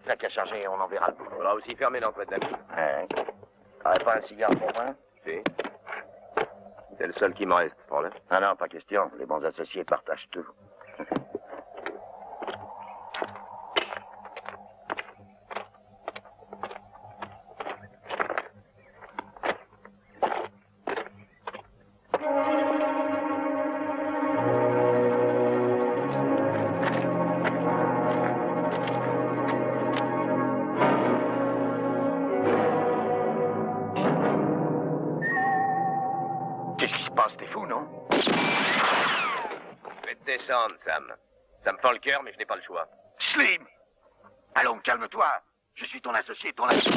T'as qu'à charger et on en verra le bout. On va aussi fermer l'emploi de l'ami. Ouais. T'aurais pas un cigare pour moi? Si. C'est le seul qui me reste, prends-le. Ah non, pas question. Les bons associés partagent tout. Qu'est-ce qui se passe? T'es fou, non? Faites descendre, Sam. Ça me fend le cœur, mais je n'ai pas le choix. Slim! Allons, calme-toi. Je suis ton associé, ton associé.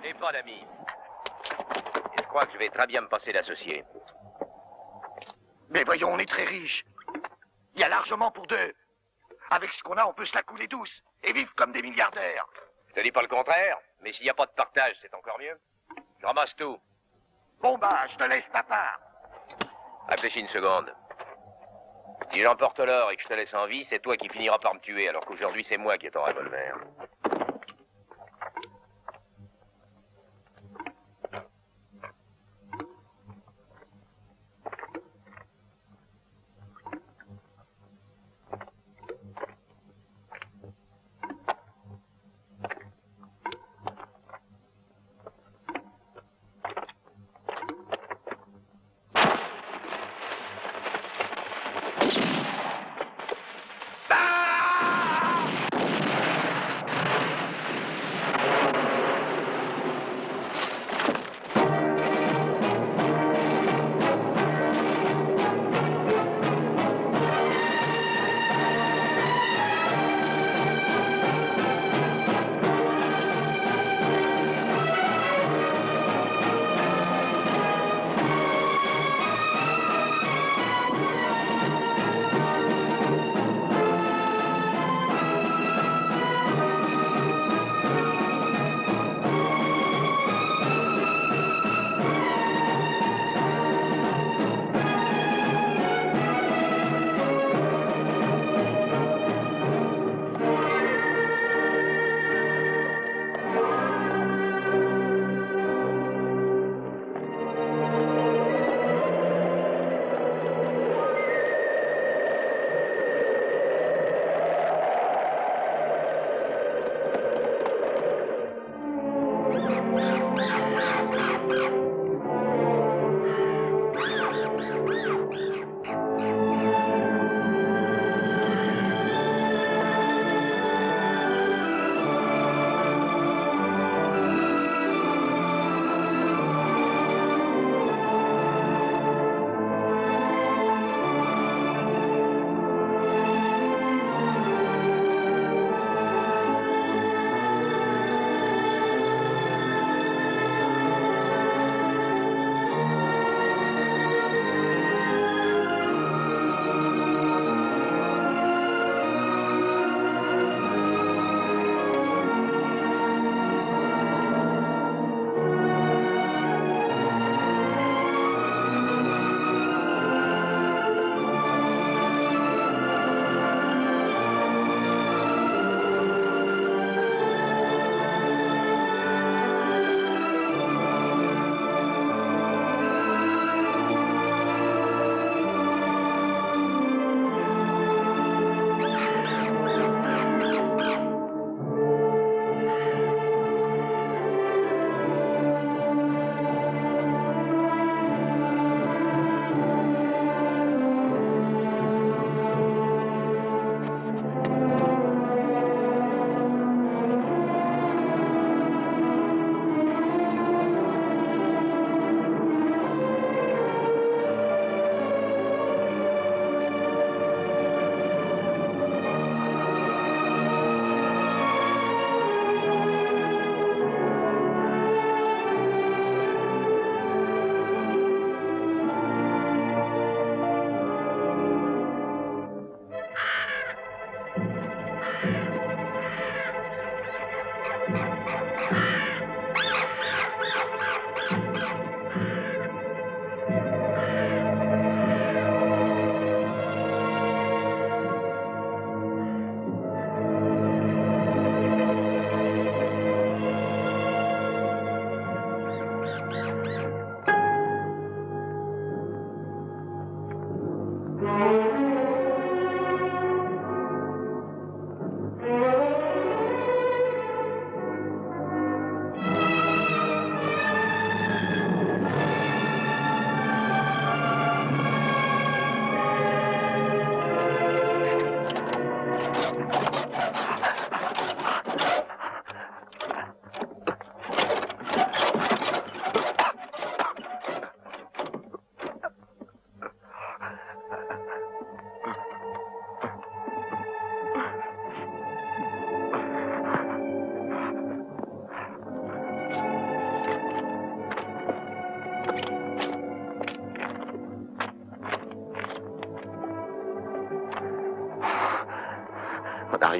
Je n'ai pas d'amis. Et je crois que je vais très bien me passer d'associé. Mais voyons, on est très riches. Il y a largement pour deux. Avec ce qu'on a, on peut se la couler douce et vivre comme des milliardaires. Je te dis pas le contraire, mais s'il n'y a pas de partage, c'est encore mieux. Je ramasse tout. Bon bah, je te laisse ta part. Réfléchis une seconde. Si j'emporte l'or et que je te laisse en vie, c'est toi qui finiras par me tuer, alors qu'aujourd'hui, c'est moi qui ai ton revolver.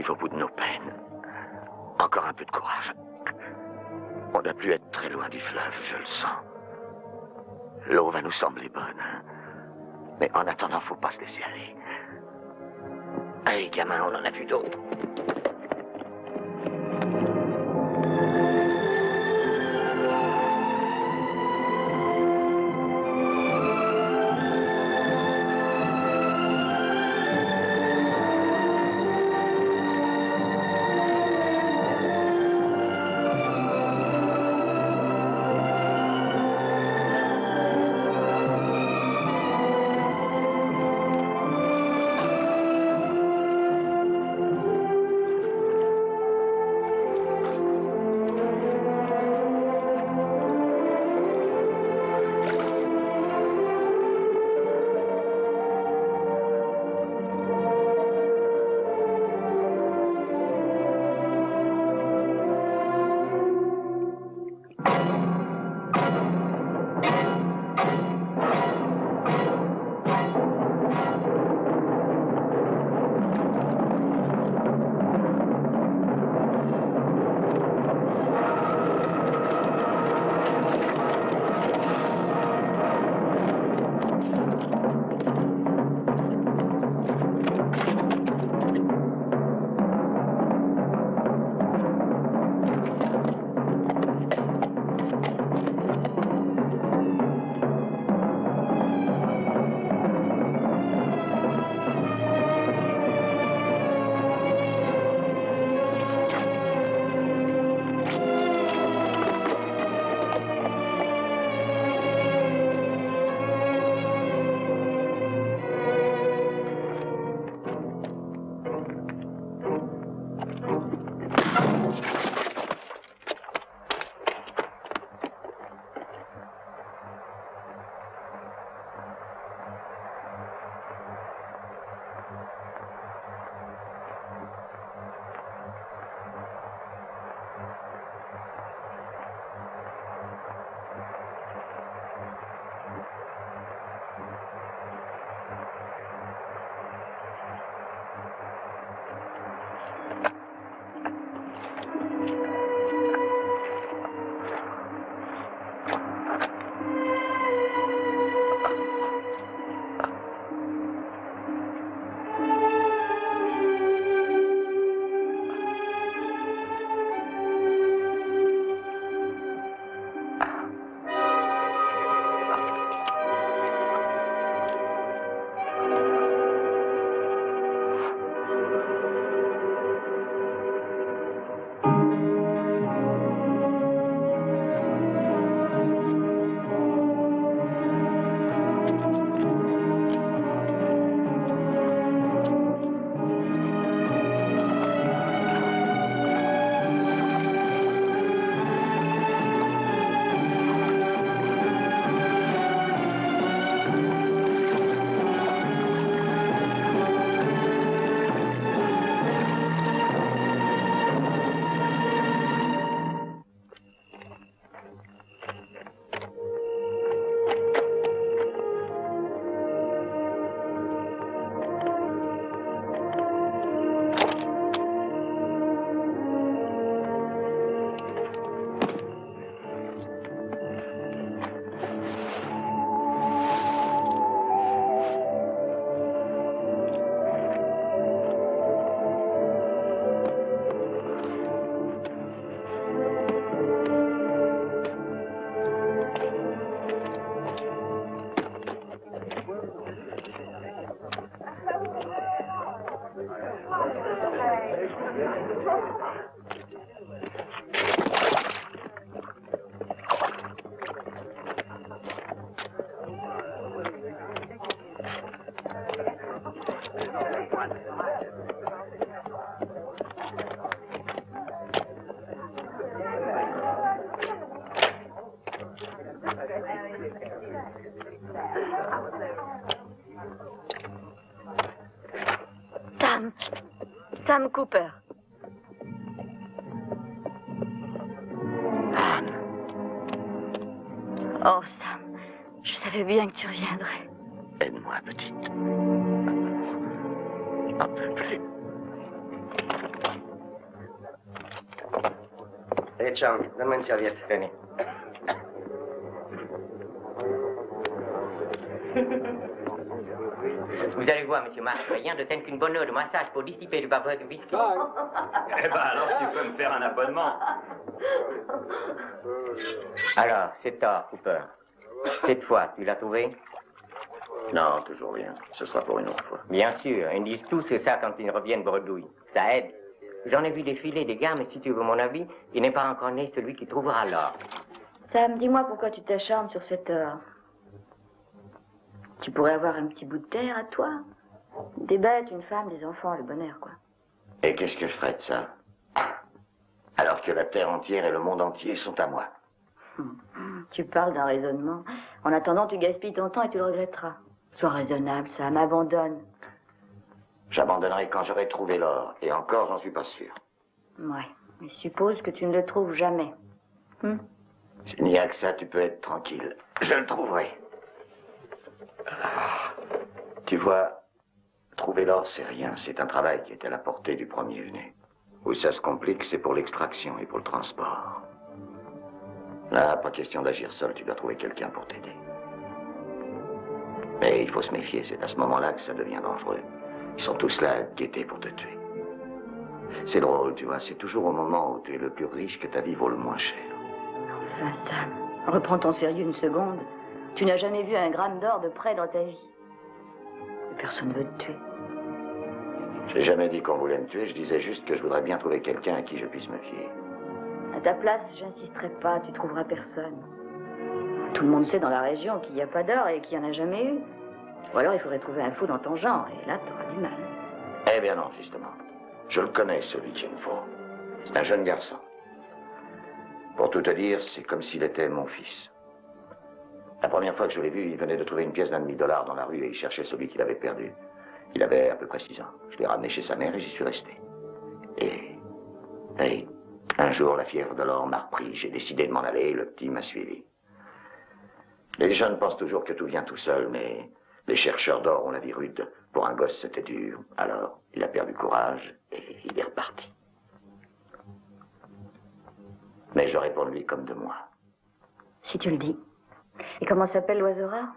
arrive au bout de nos peines. Encore un peu de courage. On doit plus être très loin du fleuve, je le sens. L'eau va nous sembler bonne. Mais en attendant, faut pas se laisser aller. Allez, gamin, on en a vu d'autres. Sam Cooper. Anne, Oh, Sam, je savais bien que tu reviendrais. aide-moi, petite. Un peu plus. Allez, Charles, donne-moi une serviette. Tenez. Vous allez voir, monsieur Marc, rien de tel qu'une bonne heure de massage pour dissiper le bavard du whisky. Eh ben alors tu peux me faire un abonnement. Alors, c'est tort, Cooper. Cette fois, tu l'as trouvé? Non, toujours rien. Ce sera pour une autre fois. Bien sûr, ils disent tous ça quand ils reviennent bredouille. Ça aide. J'en ai vu défiler des gars, mais si tu veux mon avis, il n'est pas encore né celui qui trouvera l'or. Sam, dis-moi pourquoi tu t'acharnes sur cette heure. Tu pourrais avoir un petit bout de terre à toi. Des bêtes, une femme, des enfants, le bonheur, quoi. Et qu'est-ce que je ferais de ça? Alors que la terre entière et le monde entier sont à moi. Tu parles d'un raisonnement. En attendant, tu gaspilles ton temps et tu le regretteras. Sois raisonnable, Sam, abandonne. J'abandonnerai quand j'aurai trouvé l'or. Et encore, j'en suis pas sûr. Ouais, mais suppose que tu ne le trouves jamais. S'il n'y a que ça, tu peux être tranquille. Je le trouverai. Tu vois, trouver l'or, c'est rien. C'est un travail qui est à la portée du premier venu. Où ça se complique, c'est pour l'extraction et pour le transport. Là, pas question d'agir seul, tu dois trouver quelqu'un pour t'aider. Mais il faut se méfier, c'est à ce moment-là que ça devient dangereux. Ils sont tous là à te guetter pour te tuer. C'est drôle, tu vois, c'est toujours au moment où tu es le plus riche que ta vie vaut le moins cher. Enfin, Sam, reprends ton sérieux une seconde. Tu n'as jamais vu un gramme d'or de près dans ta vie. Et personne ne veut te tuer. J'ai jamais dit qu'on voulait me tuer, je disais juste que je voudrais bien trouver quelqu'un à qui je puisse me fier. À ta place, j'insisterai pas, tu trouveras personne. Tout le monde sait dans la région qu'il n'y a pas d'or et qu'il n'y en a jamais eu. Ou alors il faudrait trouver un fou dans ton genre, et là, t'auras du mal. Eh bien non, justement. Je le connais, celui qu'il me faut. C'est un jeune garçon. Pour tout te dire, c'est comme s'il était mon fils. La première fois que je l'ai vu, il venait de trouver une pièce d'$1,5 dans la rue et il cherchait celui qu'il avait perdu. Il avait à peu près 6 ans. Je l'ai ramené chez sa mère et j'y suis resté. Et un jour, la fièvre de l'or m'a repris. J'ai décidé de m'en aller et le petit m'a suivi. Les jeunes pensent toujours que tout vient tout seul, mais les chercheurs d'or ont la vie rude. Pour un gosse, c'était dur. Alors, il a perdu courage et il est reparti. Mais je réponds de lui comme de moi. Si tu le dis. Et comment s'appelle l'oiseau rare?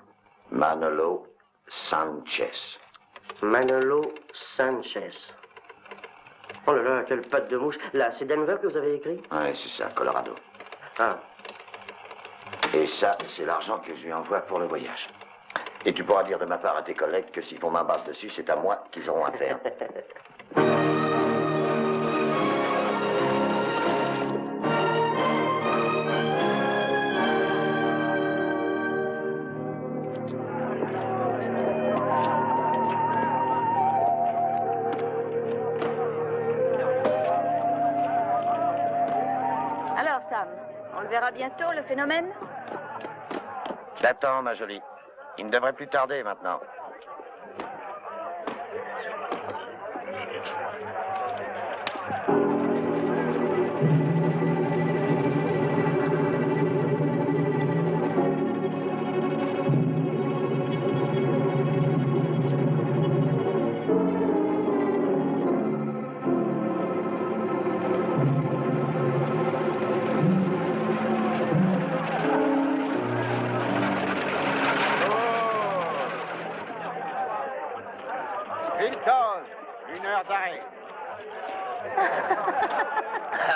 Manolo Sanchez. Manolo Sanchez. Oh là là, quelle patte de mouche. Là, c'est Denver que vous avez écrit? Oui, c'est ça, Colorado. Ah. Et ça, c'est l'argent que je lui envoie pour le voyage. Et tu pourras dire de ma part à tes collègues que s'ils font ma base dessus, c'est à moi qu'ils auront affaire. Alors, Sam, on le verra bientôt, le phénomène? J'attends, ma jolie. Il ne devrait plus tarder maintenant.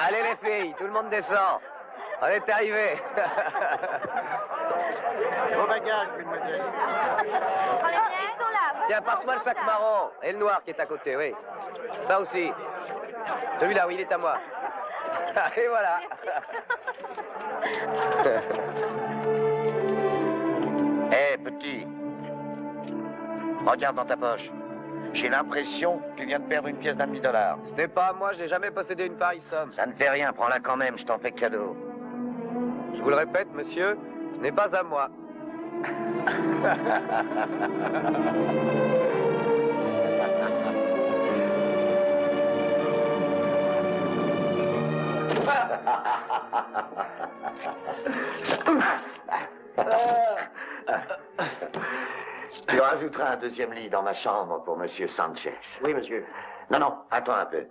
Allez les filles, tout le monde descend. On est arrivé. Vos bagages, mademoiselle. Ils sont là. Tiens, passe-moi le sac marron. Et le noir qui est à côté, oui. Ça aussi. Celui-là, oui, il est à moi. Et voilà. Hé, petit. Regarde dans ta poche. J'ai l'impression que tu viens de perdre une pièce d'$1,5. Ce n'est pas à moi, je n'ai jamais possédé une pareille somme. Ça ne fait rien, prends-la quand même, je t'en fais cadeau. Je vous le répète, monsieur, ce n'est pas à moi. Tu rajouteras un deuxième lit dans ma chambre pour Monsieur Sanchez. Oui, monsieur. Non, attends un peu.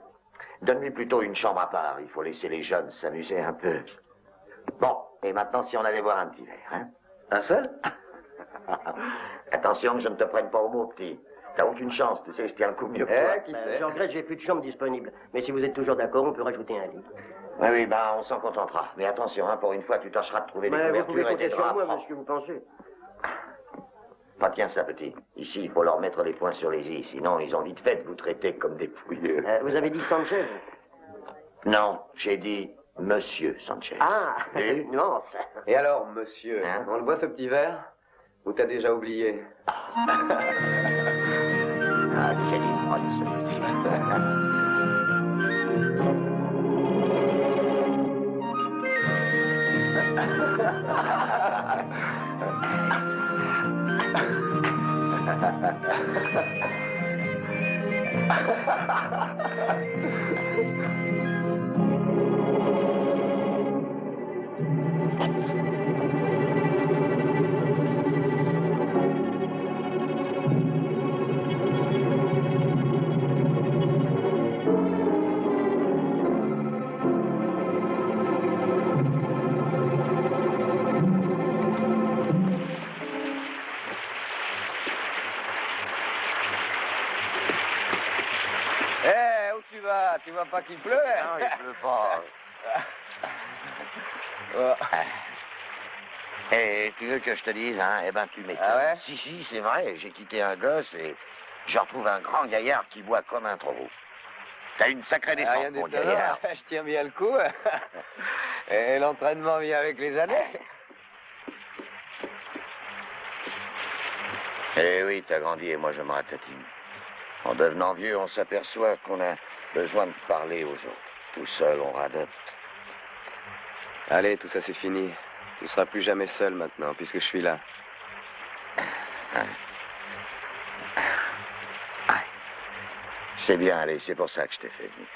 Donne-lui plutôt une chambre à part. Il faut laisser les jeunes s'amuser un peu. Bon, et maintenant, si on allait boire un petit verre, hein? Un seul? Attention que je ne te prenne pas au mot, petit. T'as aucune chance, tu sais, je tiens le coup mieux que toi. Qui sait? Je regrette, j'ai plus de chambre disponible. Mais si vous êtes toujours d'accord, on peut rajouter un lit. Oui, ben, on s'en contentera. Mais attention, hein, pour une fois, tu tâcheras de trouver des Mais vous pouvez couvertures et des compter sur draps moi, propres. monsieur, vous pensez? Pas tiens ça, petit. Ici, il faut leur mettre les points sur les i, sinon ils ont vite fait de vous traiter comme des pouilleux. Vous avez dit Sanchez? Non, j'ai dit Monsieur Sanchez. Ah, Et nuance. Et alors, monsieur, Hein? on le boit ce petit verre? Ou t'as déjà oublié? Ah, quel ivrogne, ce petit. Eh, où tu vas? Tu vois pas qu'il pleut? Non, il pleut pas. Et tu veux que je te dise, hein? Eh ben, tu m'étonnes. Ah ouais? Si, c'est vrai. J'ai quitté un gosse et je retrouve un grand gaillard qui boit comme un taureau. T'as une sacrée descente, Rien mon d'étonnant, gaillard. je tiens bien le coup. Et l'entraînement vient avec les années. Eh oui, t'as grandi et moi je me ratatine. En devenant vieux, on s'aperçoit qu'on a besoin de parler aux autres. Tout seul, on radote. Allez, tout ça c'est fini. Tu seras plus jamais seul maintenant, puisque je suis là. C'est bien, allez, c'est pour ça que je t'ai fait venir.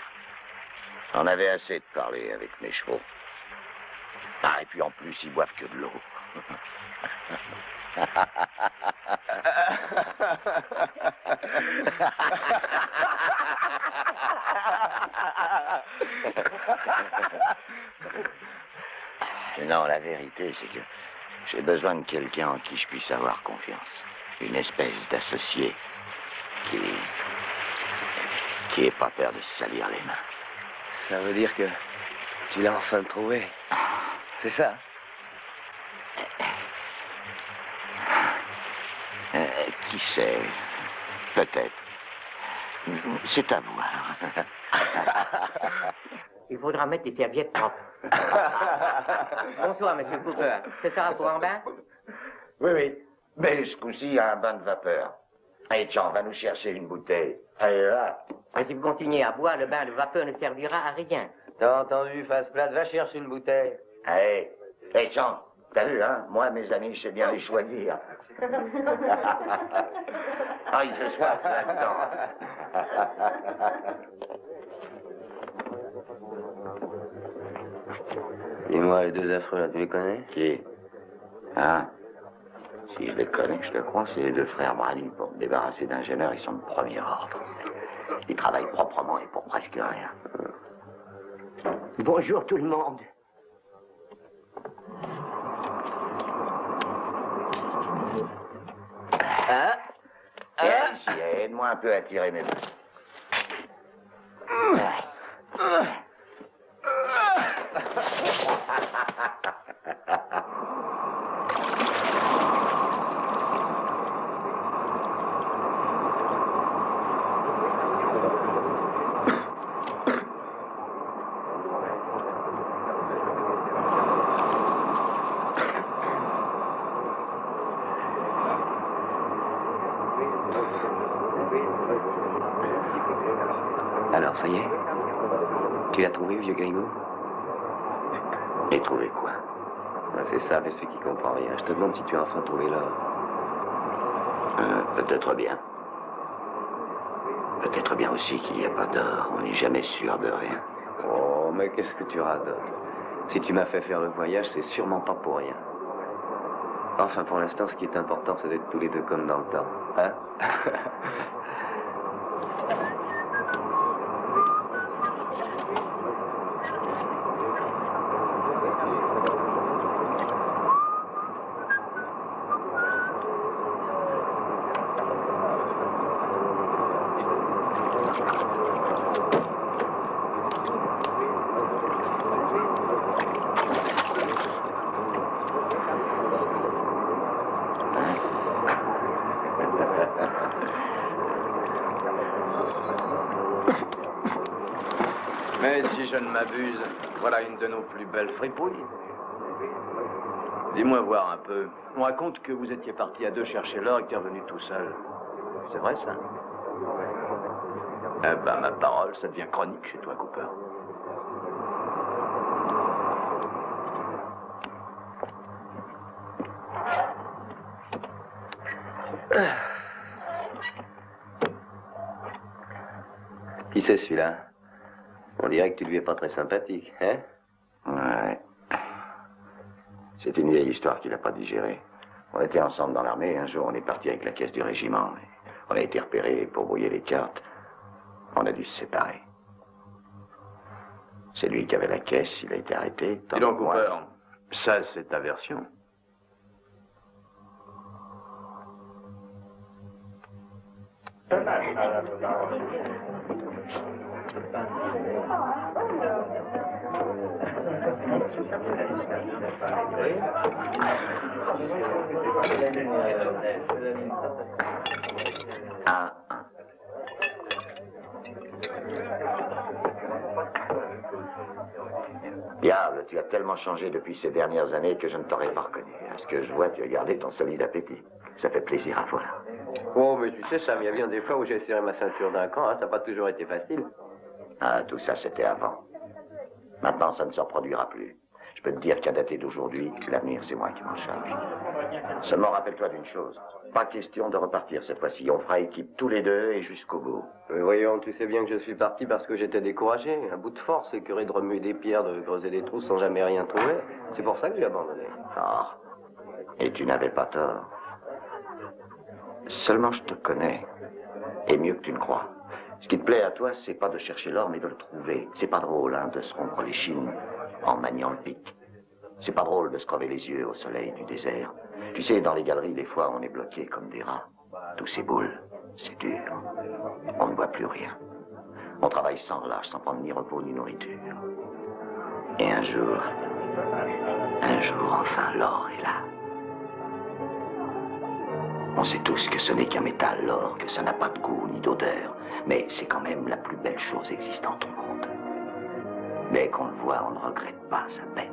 On avait assez de parler avec mes chevaux. Ah, et puis en plus, ils boivent que de l'eau. Non, la vérité, c'est que j'ai besoin de quelqu'un en qui je puisse avoir confiance. Une espèce d'associé qui ait pas peur de se salir les mains. Ça veut dire que tu l'as enfin trouvé. C'est ça? Qui sait? Peut-être. C'est à voir. Il faudra mettre des serviettes propres. Bonsoir, monsieur Cooper. Ce sera pour un bain? Oui. Mais ce coup-ci, un bain de vapeur. Allez, Jean, va nous chercher une bouteille. Allez, là. Mais si vous continuez à boire, le bain de vapeur ne servira à rien. T'as entendu, face plate, va chercher une bouteille. Allez. Hé, Jean, t'as vu, hein? Moi, mes amis, je sais bien les choisir. Ah, il fait soif, là-dedans. Dis-moi, les deux affreux là, tu les connais? Qui? Hein? Si je les connais, je te crois, c'est les deux frères Brady. Pour me débarrasser d'ingénieurs, ils sont de premier ordre. Ils travaillent proprement et pour presque rien. Bonjour tout le monde. Et ici, aide-moi un peu à tirer mes mains. Alors, ça y est? Tu l'as trouvé, vieux gringo? Et trouver quoi? Ben, c'est ça, mais celui qui comprend rien. Je te demande si tu as enfin trouvé l'or. Peut-être bien. Peut-être bien aussi qu'il n'y a pas d'or. On n'est jamais sûr de rien. Oh, mais qu'est-ce que tu radotes? Si tu m'as fait faire le voyage, c'est sûrement pas pour rien. Enfin, pour l'instant, ce qui est important, c'est d'être tous les deux comme dans le temps. Hein? Mais si je ne m'abuse, voilà une de nos plus belles fripouilles. Dis-moi voir un peu. On raconte que vous étiez parti à deux chercher l'or et que tu es revenu tout seul. C'est vrai, ça? Eh ben, ma parole, ça devient chronique chez toi, Cooper. Qui c'est celui-là? On dirait que tu lui es pas très sympathique, hein? Ouais. C'est une vieille histoire qu'il n'a pas digérée. On était ensemble dans l'armée, un jour on est parti avec la caisse du régiment. On a été repérés pour brouiller les cartes. On a dû se séparer. C'est lui qui avait la caisse, il a été arrêté. Dis donc, Cooper, ça c'est ta version. Diable, tu as tellement changé depuis ces dernières années que je ne t'aurais pas reconnu. À ce que je vois, tu as gardé ton solide appétit. Ça fait plaisir à voir. Oh, mais tu sais, Sam, il y a bien des fois où j'ai serré ma ceinture d'un camp, hein, ça n'a pas toujours été facile. Ah, tout ça, c'était avant. Maintenant, ça ne se reproduira plus. Je peux te dire qu'à dater d'aujourd'hui, l'avenir, c'est moi qui m'en charge. Seulement, rappelle-toi d'une chose. Pas question de repartir cette fois-ci. On fera équipe tous les deux et jusqu'au bout. Voyons, tu sais bien que je suis parti parce que j'étais découragé. Un bout de force, écœuré de remuer des pierres, de creuser des trous sans jamais rien trouver. C'est pour ça que j'ai abandonné. Ah, et tu n'avais pas tort. Seulement, je te connais. Et mieux que tu ne crois. Ce qui te plaît à toi, c'est pas de chercher l'or, mais de le trouver. C'est pas drôle, hein, de se rompre les chines en maniant le pic. C'est pas drôle de se crever les yeux au soleil du désert. Tu sais, dans les galeries, des fois, on est bloqué comme des rats. Tous ces boules, c'est dur. On ne voit plus rien. On travaille sans relâche, sans prendre ni repos ni nourriture. Et un jour, enfin, l'or est là. On sait tous que ce n'est qu'un métal, l'or, que ça n'a pas de goût ni d'odeur. Mais c'est quand même la plus belle chose existante au monde. Dès qu'on le voit, on ne regrette pas sa peine,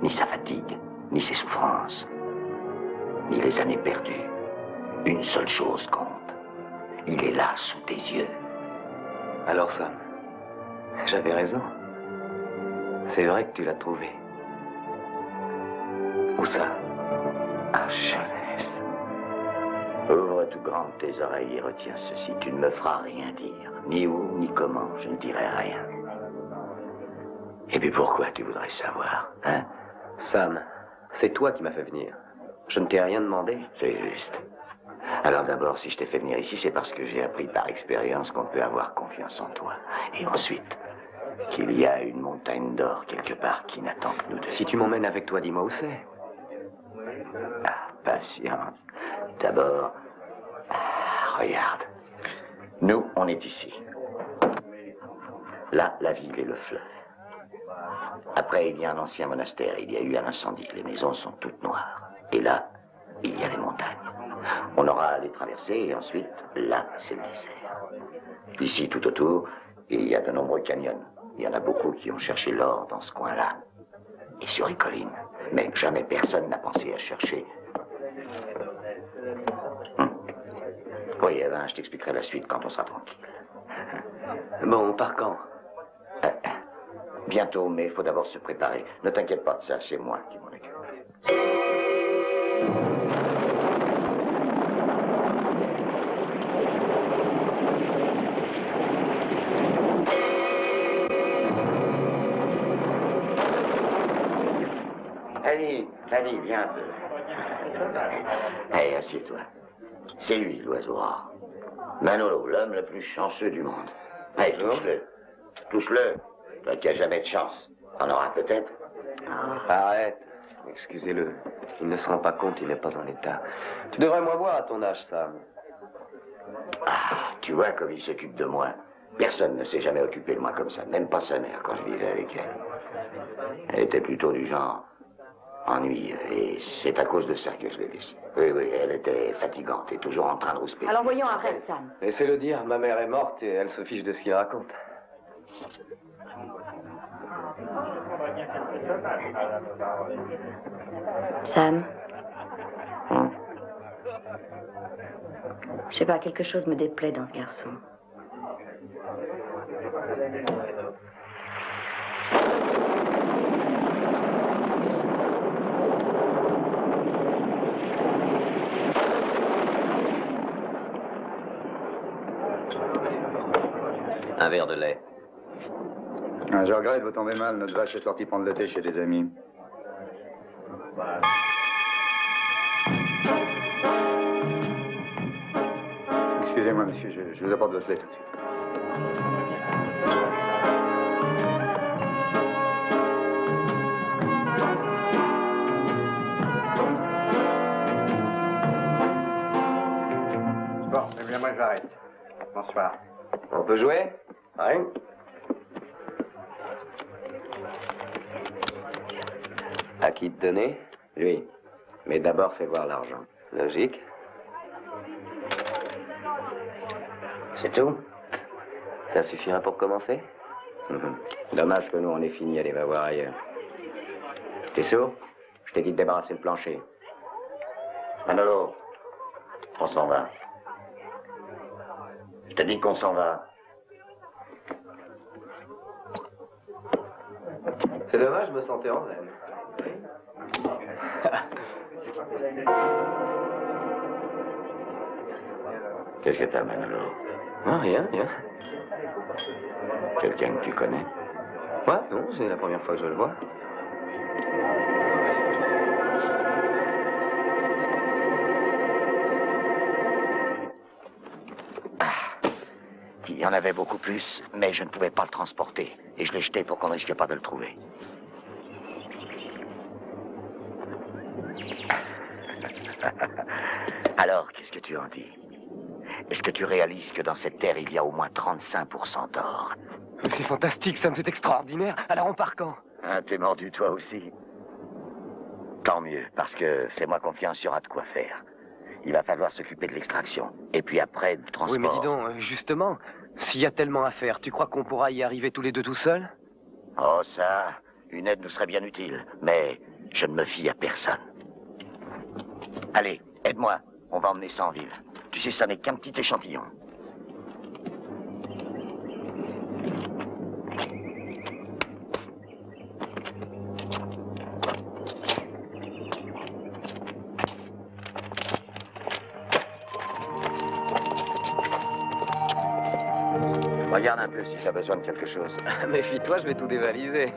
ni sa fatigue, ni ses souffrances, ni les années perdues. Une seule chose compte. Il est là, sous tes yeux. Alors, Sam, j'avais raison. C'est vrai que tu l'as trouvé. Où ça? Ah, jeunesse. Ouvre tout grand tes oreilles et retiens ceci. Tu ne me feras rien dire. Ni où, ni comment. Je ne dirai rien. Et puis pourquoi tu voudrais savoir, hein? Sam, c'est toi qui m'as fait venir. Je ne t'ai rien demandé. C'est juste. Alors d'abord, si je t'ai fait venir ici, c'est parce que j'ai appris par expérience qu'on peut avoir confiance en toi. Et ensuite, qu'il y a une montagne d'or quelque part qui n'attend que nous deux. Si tu m'emmènes avec toi, dis-moi où c'est. Ah, patience. D'abord, regarde. Nous, on est ici. Là, la ville et le fleuve. Après, il y a un ancien monastère. Il y a eu un incendie. Les maisons sont toutes noires. Et là, il y a les montagnes. On aura à les traverser et ensuite, là, c'est le désert. Ici, tout autour, il y a de nombreux canyons. Il y en a beaucoup qui ont cherché l'or dans ce coin-là. Et sur les collines. Mais jamais personne n'a pensé à chercher. Oui, eh ben, je t'expliquerai la suite quand on sera tranquille. Bon, on part quand? Bientôt, mais il faut d'abord se préparer. Ne t'inquiète pas de ça, c'est moi qui m'en occupe. Allez, viens un peu. Allez, assieds-toi. C'est lui, l'oiseau rare. Manolo, l'homme le plus chanceux du monde. Allez, touche-le. Touche-le. Toi qui n'as jamais de chance. On aura peut-être. Arrête. Excusez-le. Il ne se rend pas compte, il n'est pas en état. Tu devrais moins voir à ton âge, Sam. Ah, tu vois comme il s'occupe de moi. Personne ne s'est jamais occupé de moi comme ça. Même pas sa mère quand je vivais avec elle. Elle était plutôt du genre ennuyeux. Et c'est à cause de ça que je l'ai laissée. Oui, elle était fatigante et toujours en train de rouspéter. Alors voyons, arrête, Sam. Laissez-le dire, ma mère est morte et elle se fiche de ce qu'il raconte. Sam. Je sais pas, quelque chose me déplaît dans ce garçon. Un verre de lait. Ah, je regrette, vous tombez mal. Notre vache est sortie prendre le thé chez des amis. Excusez-moi, monsieur, je vous apporte votre lait tout de suite. Bon, eh bien, moi, j'arrête. Bonsoir. On peut jouer? Oui. À qui te donner? Lui. Mais d'abord, fais voir l'argent. Logique. C'est tout? Ça suffira pour commencer? Dommage que nous, on ait fini. Allez, va voir ailleurs. T'es sourd? Je t'ai dit de débarrasser le plancher. Manolo, on s'en va. Je te dis qu'on s'en va. C'est dommage, je me sentais en veine. Qu'est-ce que t'as, Manolo? Ah, rien. Quelqu'un que tu connais? Ouais, non, c'est la première fois que je le vois. Il y en avait beaucoup plus, mais je ne pouvais pas le transporter. Et je l'ai jeté pour qu'on ne risque pas de le trouver. Alors, qu'est-ce que tu en dis? Est-ce que tu réalises que dans cette terre, il y a au moins 35% d'or? C'est fantastique, Sam, c'est extraordinaire. Alors on part quand? Ah, t'es mordu toi aussi. Tant mieux, parce que fais-moi confiance, il y aura de quoi faire. Il va falloir s'occuper de l'extraction. Et puis après, du transport. Oui, mais dis donc, justement, s'il y a tellement à faire, tu crois qu'on pourra y arriver tous les deux tout seuls? Oh, ça, une aide nous serait bien utile. Mais je ne me fie à personne. Allez, aide-moi. On va emmener ça en ville. Tu sais, ça n'est qu'un petit échantillon. Regarde un peu si tu as besoin de quelque chose. Méfie-toi, je vais tout dévaliser.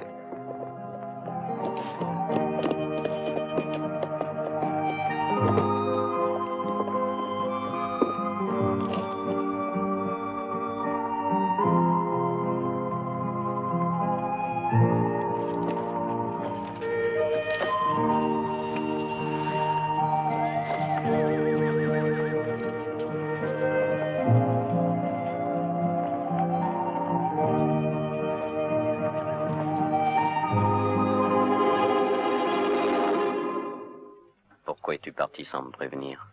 Pourquoi es-tu parti sans me prévenir?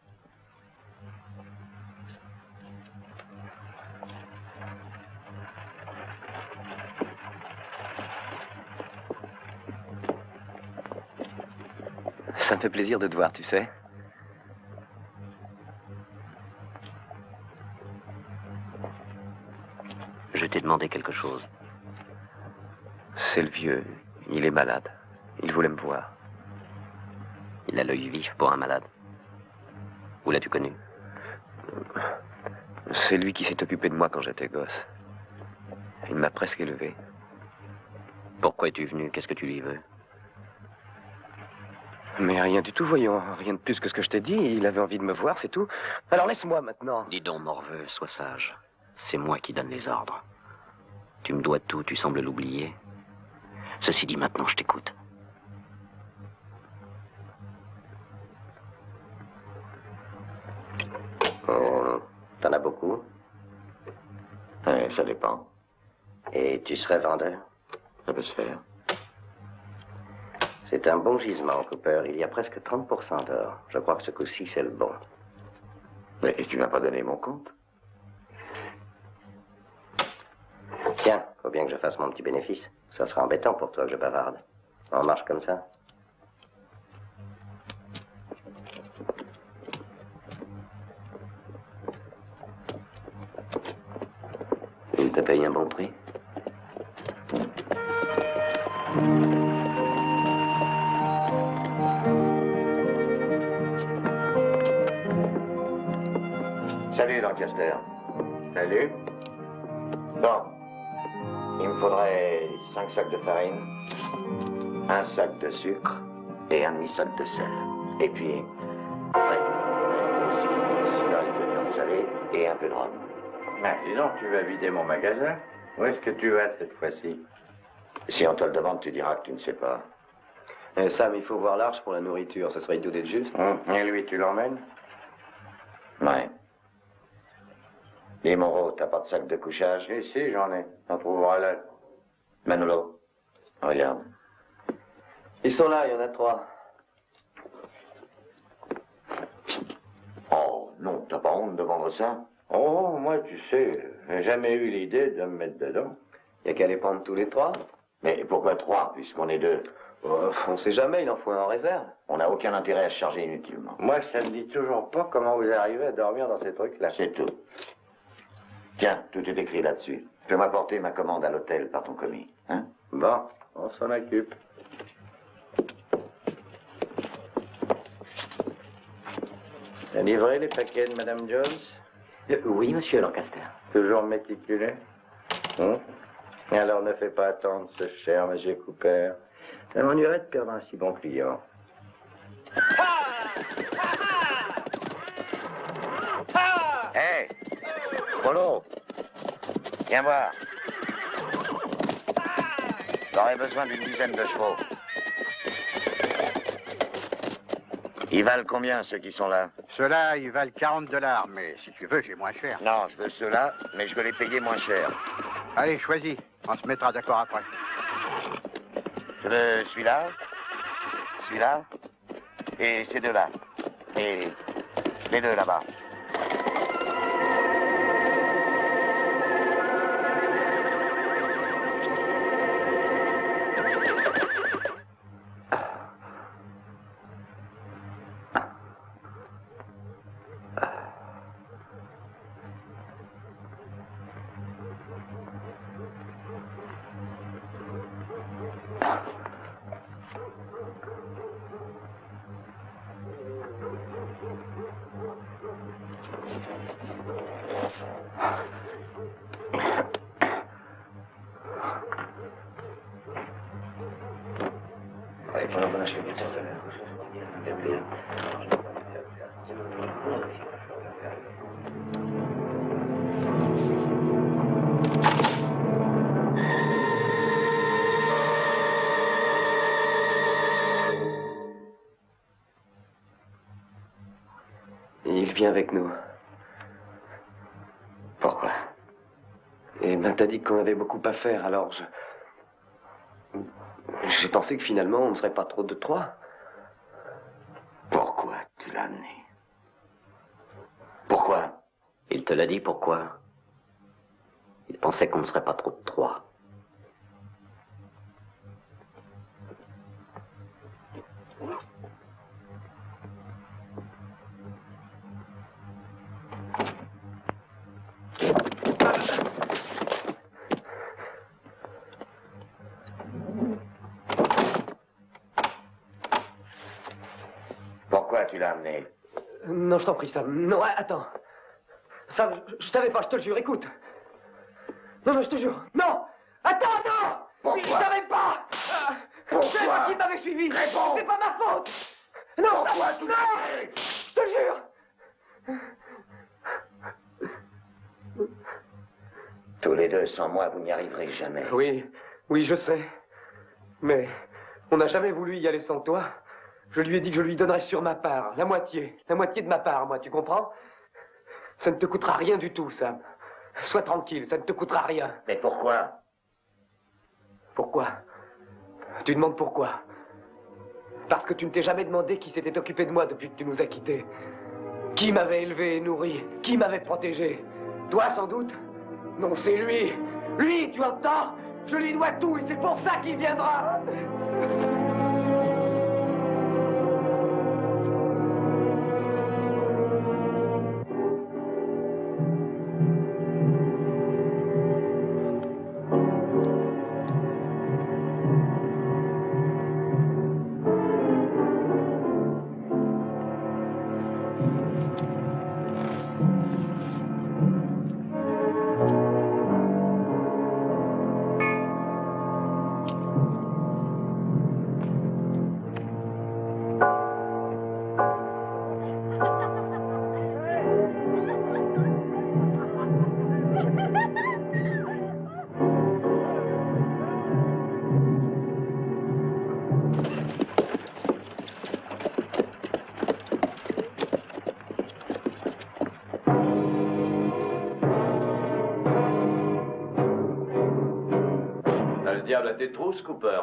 Ça me fait plaisir de te voir, tu sais. Je t'ai demandé quelque chose. C'est le vieux, il est malade. Il voulait me voir. Il a l'œil vif pour un malade. Où l'as-tu connu? C'est lui qui s'est occupé de moi quand j'étais gosse. Il m'a presque élevé. Pourquoi es-tu venu? Qu'est-ce que tu lui veux? Mais rien du tout, voyons. Rien de plus que ce que je t'ai dit. Il avait envie de me voir, c'est tout. Alors laisse-moi maintenant. Dis donc, Morveux, sois sage. C'est moi qui donne les ordres. Tu me dois tout, tu sembles l'oublier. Ceci dit, maintenant, je t'écoute. Oh, t'en as beaucoup? Ça dépend. Et tu serais vendeur? Ça peut se faire. C'est un bon gisement, Cooper. Il y a presque 30% d'or. Je crois que ce coup-ci, c'est le bon. Mais tu m'as pas donné mon compte? Tiens, faut bien que je fasse mon petit bénéfice. Ça sera embêtant pour toi que je bavarde. On marche comme ça. Il te paye un bon prix. Salut, Lancaster. Salut. Bon. Il me faudrait 5 sacs de farine, un sac de sucre et un demi-sac de sel. Et puis, aussi 6 barils de viande salée et un peu de rhum. Ah, dis donc, tu vas vider mon magasin. Où est-ce que tu vas cette fois-ci? Si on te le demande, tu diras que tu ne sais pas. Sam, il faut voir large pour la nourriture. Ça serait idiot d'être juste. Et lui, tu l'emmènes? Ouais. Dis, Monroe, t'as pas de sac de couchage? Si, j'en ai. On trouvera là. Manolo, regarde. Ils sont là, il y en a 3. Oh, non, t'as pas honte de vendre ça? Oh, moi, tu sais, j'ai jamais eu l'idée de me mettre dedans. Il y a qu'à les prendre tous les 3. Mais pourquoi 3, puisqu'on est 2? On sait jamais, il en faut un en réserve. On n'a aucun intérêt à se charger inutilement. Moi, ça me dit toujours pas comment vous arrivez à dormir dans ces trucs-là. C'est tout. Tiens, tout est écrit là-dessus. Fais-moi porter ma commande à l'hôtel par ton commis, hein? Bon, on s'en occupe. T'as livré les paquets de Madame Jones? Oui, monsieur Lancaster. Toujours méticuleux? Alors ne fais pas attendre ce cher monsieur Cooper. Ça m'ennuierait de perdre un si bon client. Hé! Polo! Viens voir. J'aurais besoin d'une dizaine de chevaux. Ils valent combien, ceux qui sont là? Ceux-là, ils valent $40, mais si tu veux, j'ai moins cher. Non, je veux ceux-là, mais je veux les payer moins cher. Allez, choisis. On se mettra d'accord après. Je veux celui-là, celui-là, et ces deux-là. Et les deux là-bas. Il vient avec nous. Pourquoi? Eh ben, t'as dit qu'on avait beaucoup à faire, alors j'ai pensé que finalement, on ne serait pas trop de 3. Pourquoi tu l'as amené? Pourquoi? Il te l'a dit pourquoi? Il pensait qu'on ne serait pas trop de 3. Pourquoi tu l'as amené? Non, je t'en prie, Sam. Non, attends. Sam, je savais pas, je te le jure, écoute. Non, je te jure. Non! Attends, non! Pourquoi? Je savais pas! C'est moi qui t'avais suivi! Réponds! C'est pas ma faute! Non! Pourquoi tout non! Je te jure! Tous les deux, sans moi, vous n'y arriverez jamais. Oui, je sais. Mais on n'a jamais voulu y aller sans toi. Je lui ai dit que je lui donnerais sur ma part, la moitié de ma part, moi, tu comprends? Ça ne te coûtera rien du tout, Sam. Sois tranquille, ça ne te coûtera rien. Mais pourquoi? Pourquoi? Tu demandes pourquoi? Parce que tu ne t'es jamais demandé qui s'était occupé de moi depuis que tu nous as quittés. Qui m'avait élevé et nourri? Qui m'avait protégé? Toi, sans doute? Non, c'est lui. Lui, tu entends? Je lui dois tout et c'est pour ça qu'il viendra. T'as le diable à tes trousses, Cooper.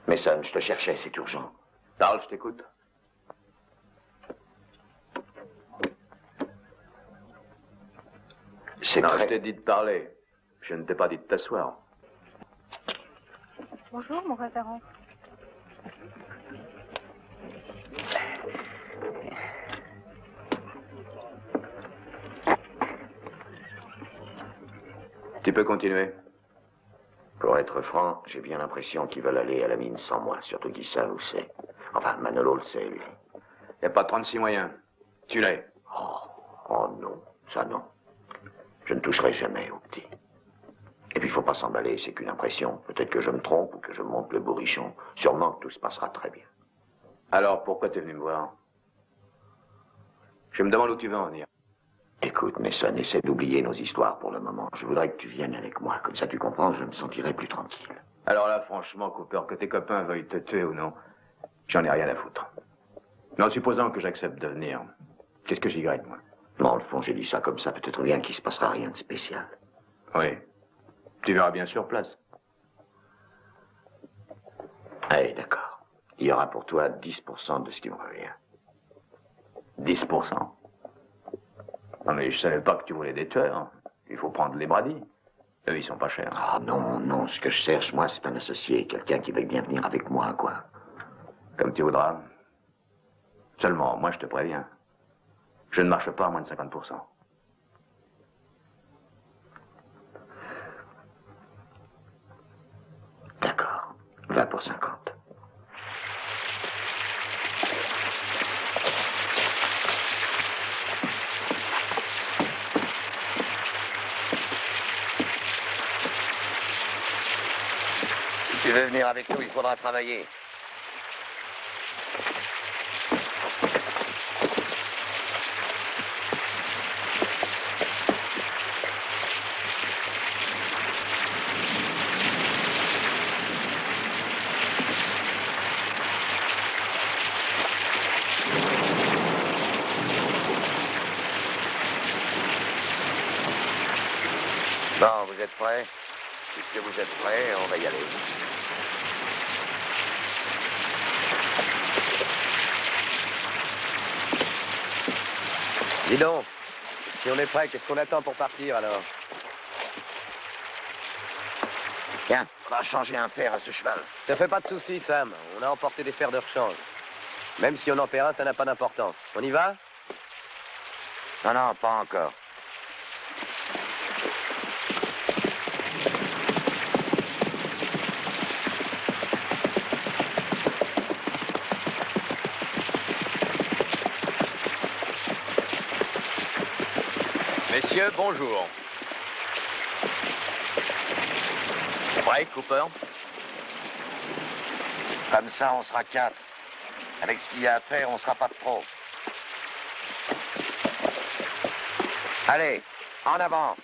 Mason, je te cherchais, c'est urgent. Parle, je t'écoute. C'est Non, très... je t'ai dit de parler. Je ne t'ai pas dit de t'asseoir. Bonjour, mon révérend. Tu peux continuer. Pour être franc, j'ai bien l'impression qu'ils veulent aller à la mine sans moi, surtout qu'ils savent où c'est. Enfin, Manolo le sait, lui. Y a pas 36 moyens. Tu l'es. Oh non, ça non. Je ne toucherai jamais au petit. Et puis, il faut pas s'emballer, c'est qu'une impression. Peut-être que je me trompe ou que je monte le bourrichon. Sûrement que tout se passera très bien. Alors, pourquoi t'es venu me voir? Je me demande où tu veux en venir. Écoute, Mason, essaie d'oublier nos histoires pour le moment. Je voudrais que tu viennes avec moi. Comme ça, tu comprends, je me sentirai plus tranquille. Alors là, franchement, Cooper, que tes copains veuillent te tuer ou non, j'en ai rien à foutre. Mais en supposant que j'accepte de venir, qu'est-ce que j'y gagne, moi? Non, au fond, j'ai dit ça comme ça. Peut-être bien qu'il se passera rien de spécial. Oui. Tu verras bien sur place. Allez, d'accord. Il y aura pour toi 10% de ce qui me revient. 10%? Non, mais je savais pas que tu voulais des tueurs. Il faut prendre les bradis. Eux, ils sont pas chers. Ah non, non, ce que je cherche, moi, c'est un associé. Quelqu'un qui veuille bien venir avec moi, quoi. Comme tu voudras. Seulement, moi, je te préviens. Je ne marche pas à moins de 50%. D'accord. Va pour 50. Si tu veux venir avec nous, il faudra travailler. Bon, vous êtes prêts? Puisque vous êtes prêts, on va y aller. Dis donc, si on est prêt, qu'est-ce qu'on attend pour partir alors? Tiens, on va changer un fer à ce cheval. Te fais pas de soucis, Sam. On a emporté des fers de rechange. Même si on en perd un, ça n'a pas d'importance. On y va? Non, non, pas encore. Messieurs, bonjour. Prêt, Cooper? Comme ça, on sera 4. Avec ce qu'il y a à faire, on sera pas de trop. Allez, en avant.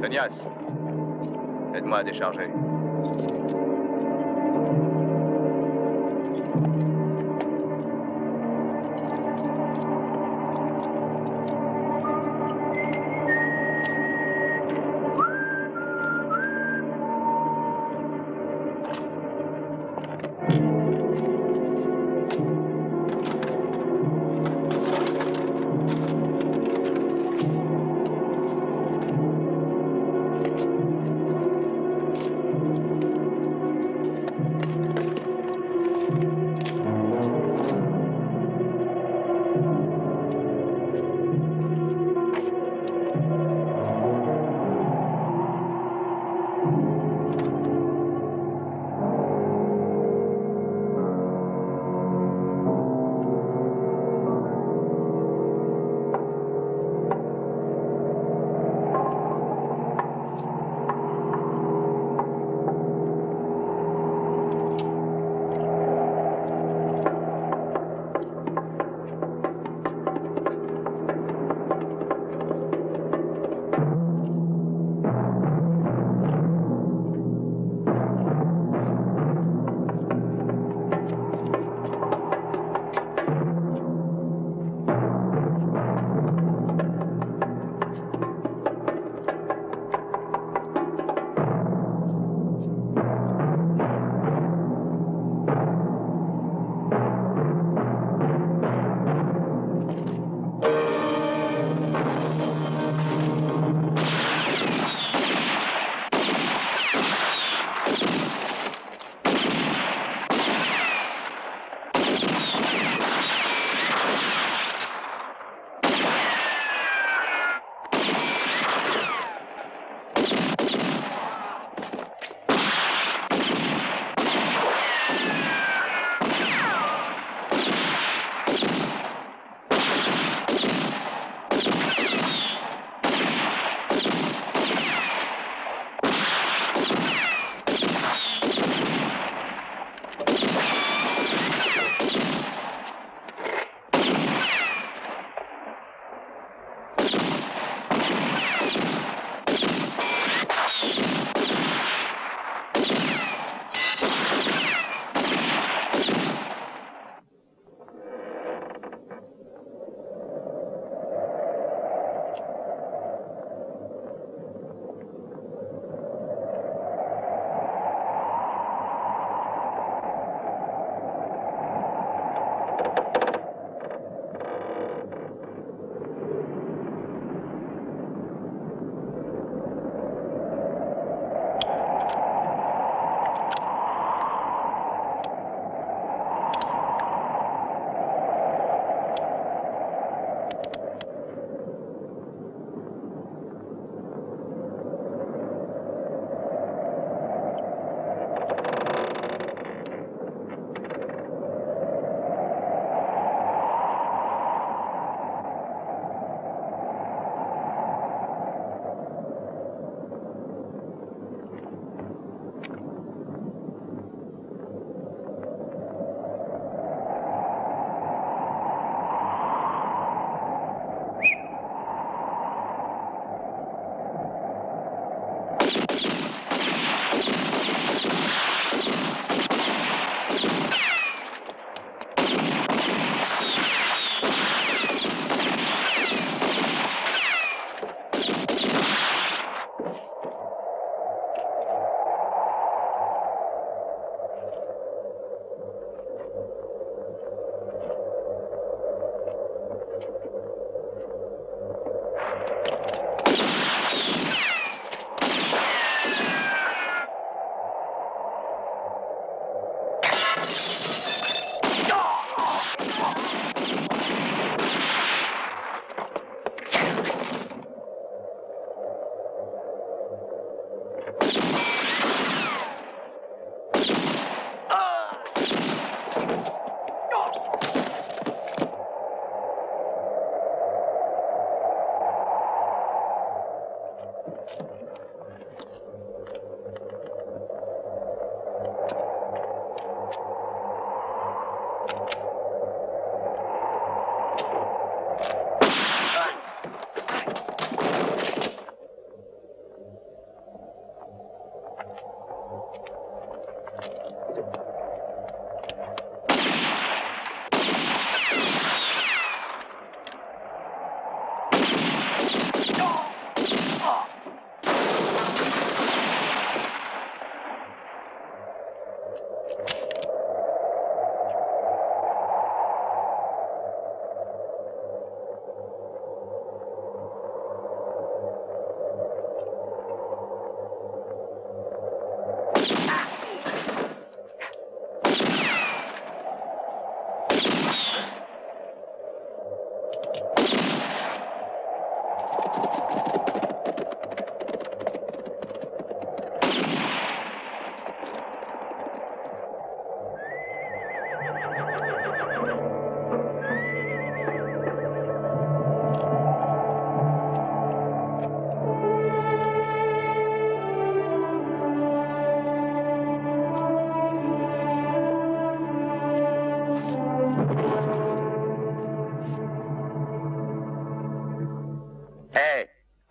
Benias, aide-moi à décharger.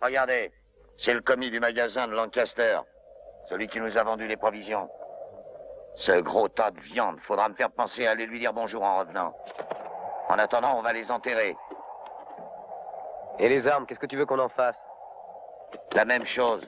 Regardez, c'est le commis du magasin de Lancaster. Celui qui nous a vendu les provisions. Ce gros tas de viande, faudra me faire penser à aller lui dire bonjour en revenant. En attendant, on va les enterrer. Et les armes, qu'est-ce que tu veux qu'on en fasse? La même chose.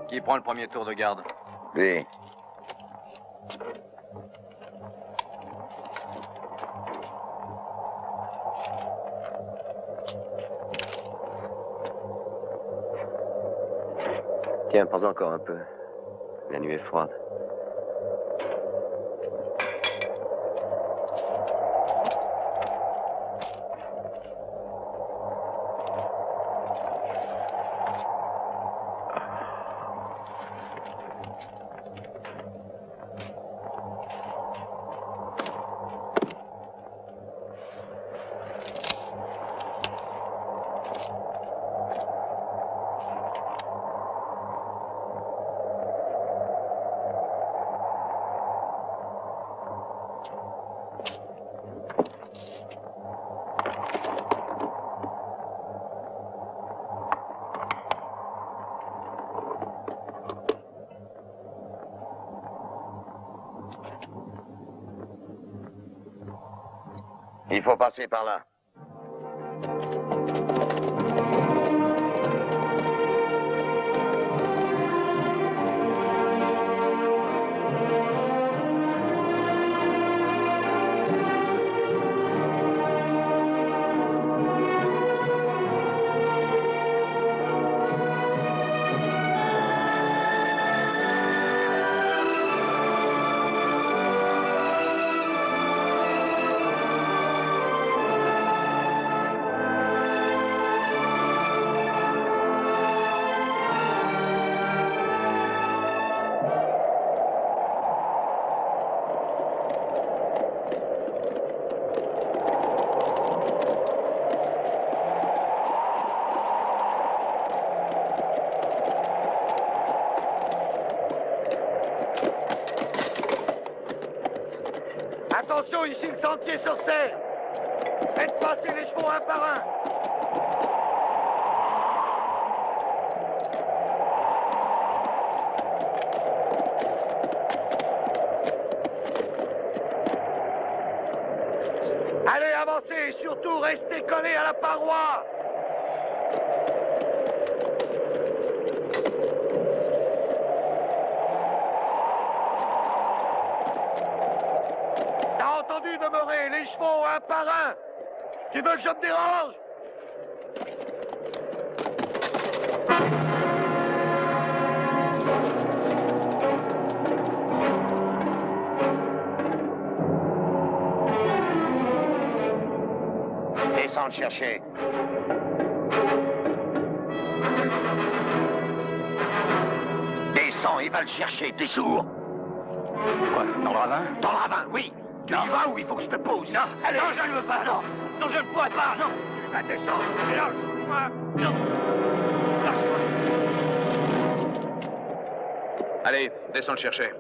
Qui prend le premier tour de garde? Lui. Tiens, prends encore un peu. La nuit est froide. Il faut passer par là. Attention, ici le sentier sur serre. Faites passer les chevaux un par un. Allez, avancez et surtout restez collés à la paroi. T'as entendu, demeurer les chevaux un par un. Tu veux que je me dérange? Descends le chercher. Descends, il va le chercher, t'es sourd? Quoi, dans le ravin? Dans le ravin, oui. Tu y vas ou il faut que je te pousse? Non, allez. non, je ne veux pas, non. Non, je ne pourrais pas, non. Tu vas descendre. Lâche-moi. Non. Lâche-moi. Allez, descends le chercher.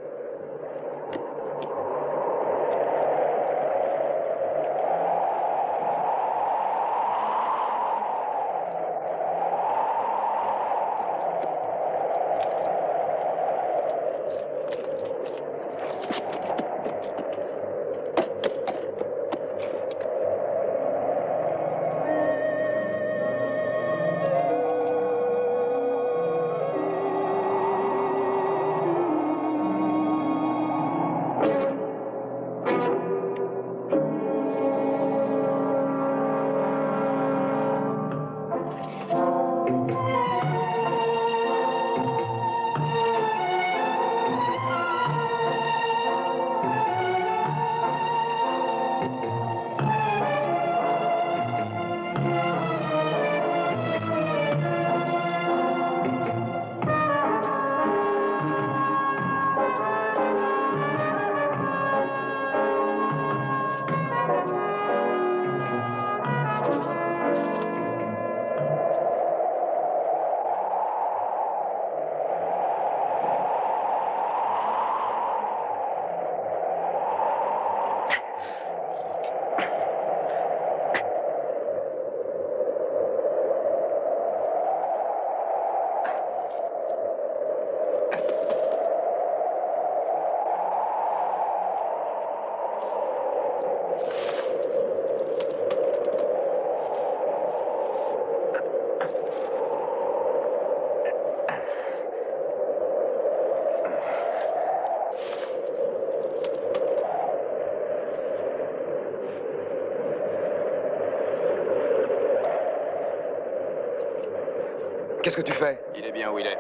Qu'est-ce que tu fais? Il est bien où il est.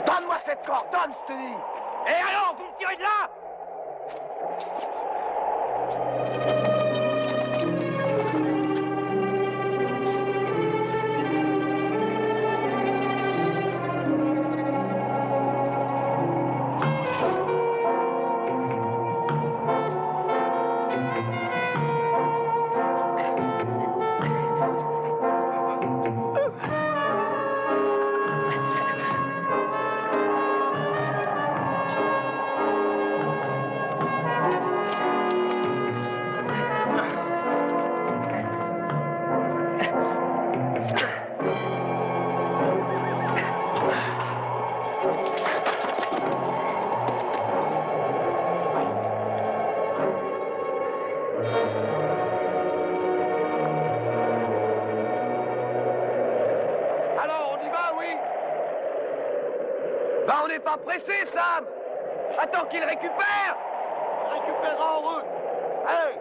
Donne-moi cette corde, donne, je te dis. Et alors, vous me tirez de là? Bah, on n'est pas pressé, Sam. Attends qu'il récupère. On récupérera en route. Allez.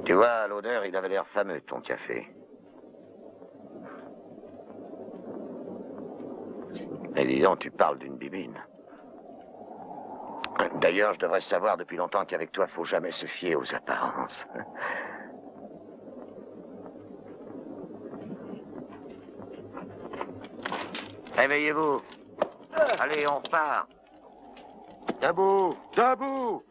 Tu vois, à l'odeur, il avait l'air fameux, ton café. Et dis donc, tu parles d'une bibine. D'ailleurs, je devrais savoir depuis longtemps qu'avec toi, faut jamais se fier aux apparences. Réveillez-vous. Allez, on repart. Debout, debout.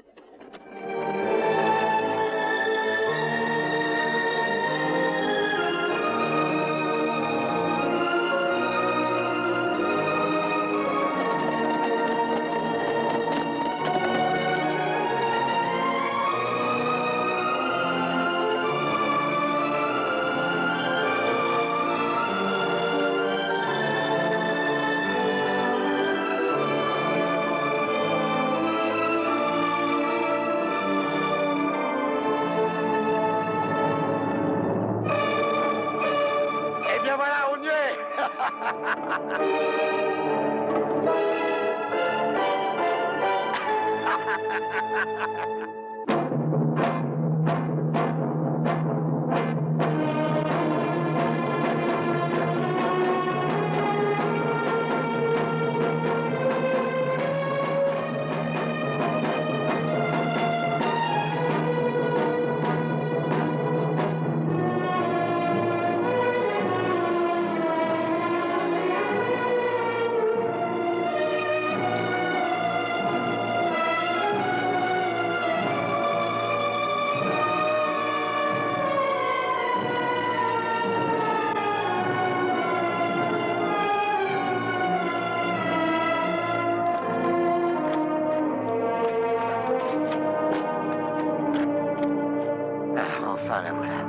Enfin, la voilà.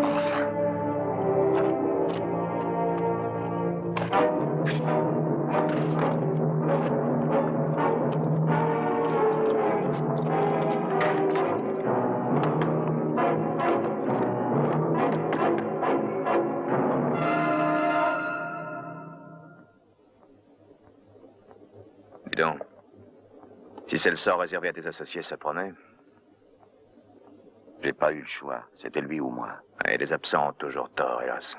Enfin. Dis donc, si c'est le sort réservé à tes associés, ça promet. J'ai pas eu le choix. C'était lui ou moi. Et les absents ont toujours tort, hélas.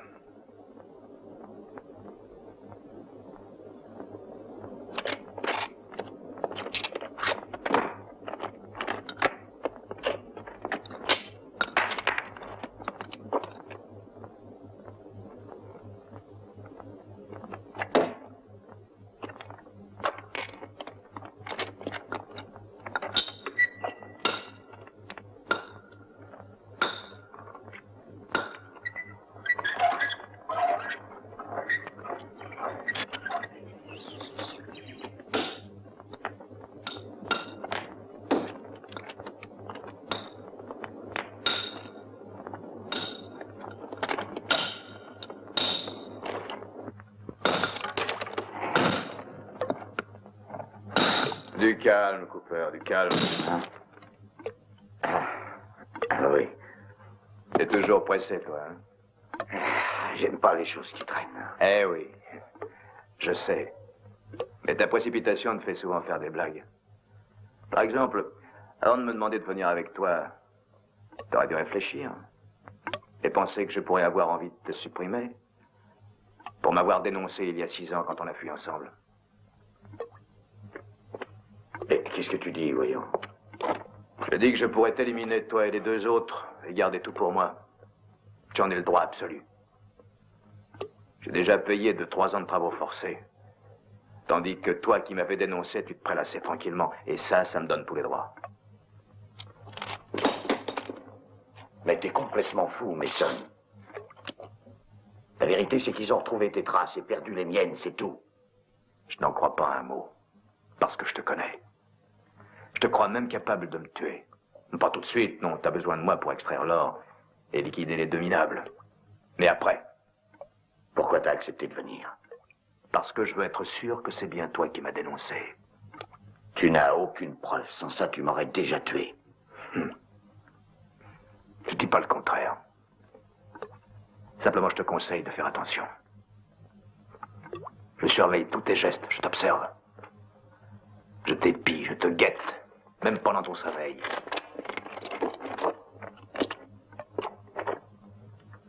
Du calme, Cooper, du calme. Oui. T'es toujours pressé, toi, hein? J'aime pas les choses qui traînent. Eh oui, je sais. Mais ta précipitation te fait souvent faire des blagues. Par exemple, avant de me demander de venir avec toi, t'aurais dû réfléchir. Et penser que je pourrais avoir envie de te supprimer. Pour m'avoir dénoncé il y a 6 ans quand on a fui ensemble. Et qu'est-ce que tu dis, voyons? Je dis que je pourrais t'éliminer, toi et les 2 autres, et garder tout pour moi. J'en ai le droit absolu. J'ai déjà payé 2-3 ans de travaux forcés. Tandis que toi qui m'avais dénoncé, tu te prélassais tranquillement. Et ça me donne tous les droits. Mais t'es complètement fou, Mason. La vérité, c'est qu'ils ont retrouvé tes traces et perdu les miennes, c'est tout. Je n'en crois pas un mot. Parce que je te connais. Je te crois même capable de me tuer. Pas tout de suite, non. T'as besoin de moi pour extraire l'or et liquider les 2 minables. Mais après. Pourquoi t'as accepté de venir? Parce que je veux être sûr que c'est bien toi qui m'as dénoncé. Tu n'as aucune preuve. Sans ça, tu m'aurais déjà tué. Je dis pas le contraire. Simplement, je te conseille de faire attention. Je surveille tous tes gestes, je t'observe. Je t'épie, je te guette, même pendant ton sommeil.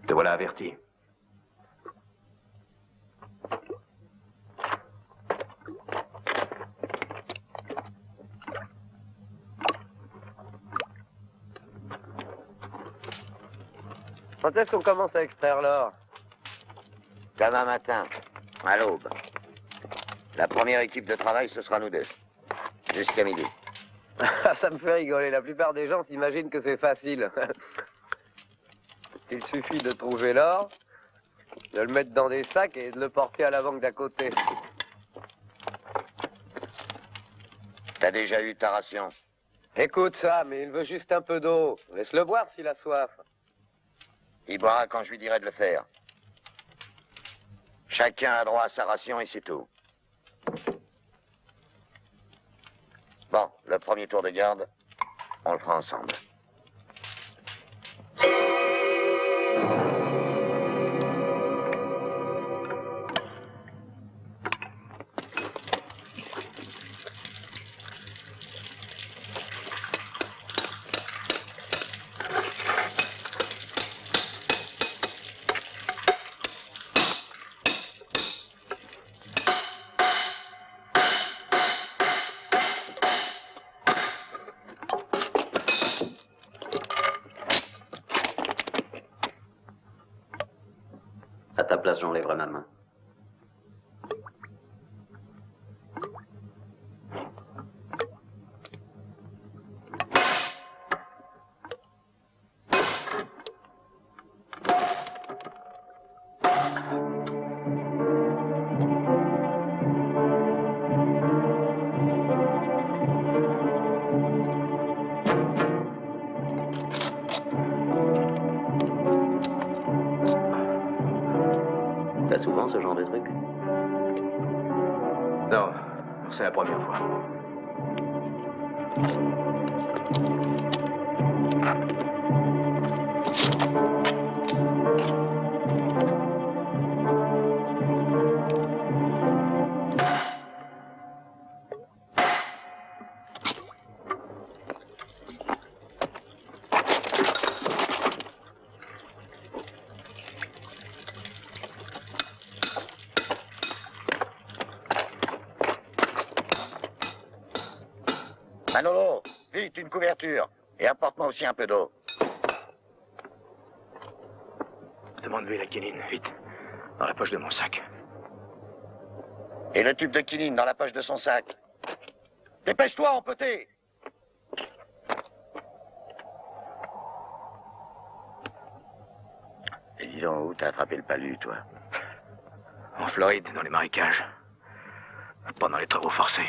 Te voilà averti. Quand est-ce qu'on commence à extraire l'or? Demain matin, à l'aube. La première équipe de travail, ce sera nous 2. Jusqu'à midi. Ça me fait rigoler. La plupart des gens s'imaginent que c'est facile. Il suffit de trouver l'or, de le mettre dans des sacs et de le porter à la banque d'à côté. T'as déjà eu ta ration? Écoute ça, mais il veut juste un peu d'eau. Laisse-le boire s'il a soif. Il boira quand je lui dirai de le faire. Chacun a droit à sa ration et c'est tout. Bon, le premier tour de garde, on le fera ensemble. ta place, j'enlèverai ma main. T'as souvent ce genre de truc? Non, c'est la première fois. Manolo, vite, une couverture. Et apporte-moi aussi un peu d'eau. Demande-lui la quinine, vite. Dans la poche de mon sac. Et le tube de quinine dans la poche de son sac. Dépêche-toi, empoté. Et dis donc, où t'as attrapé le palu, toi? En Floride, dans les marécages. Pendant les travaux forcés.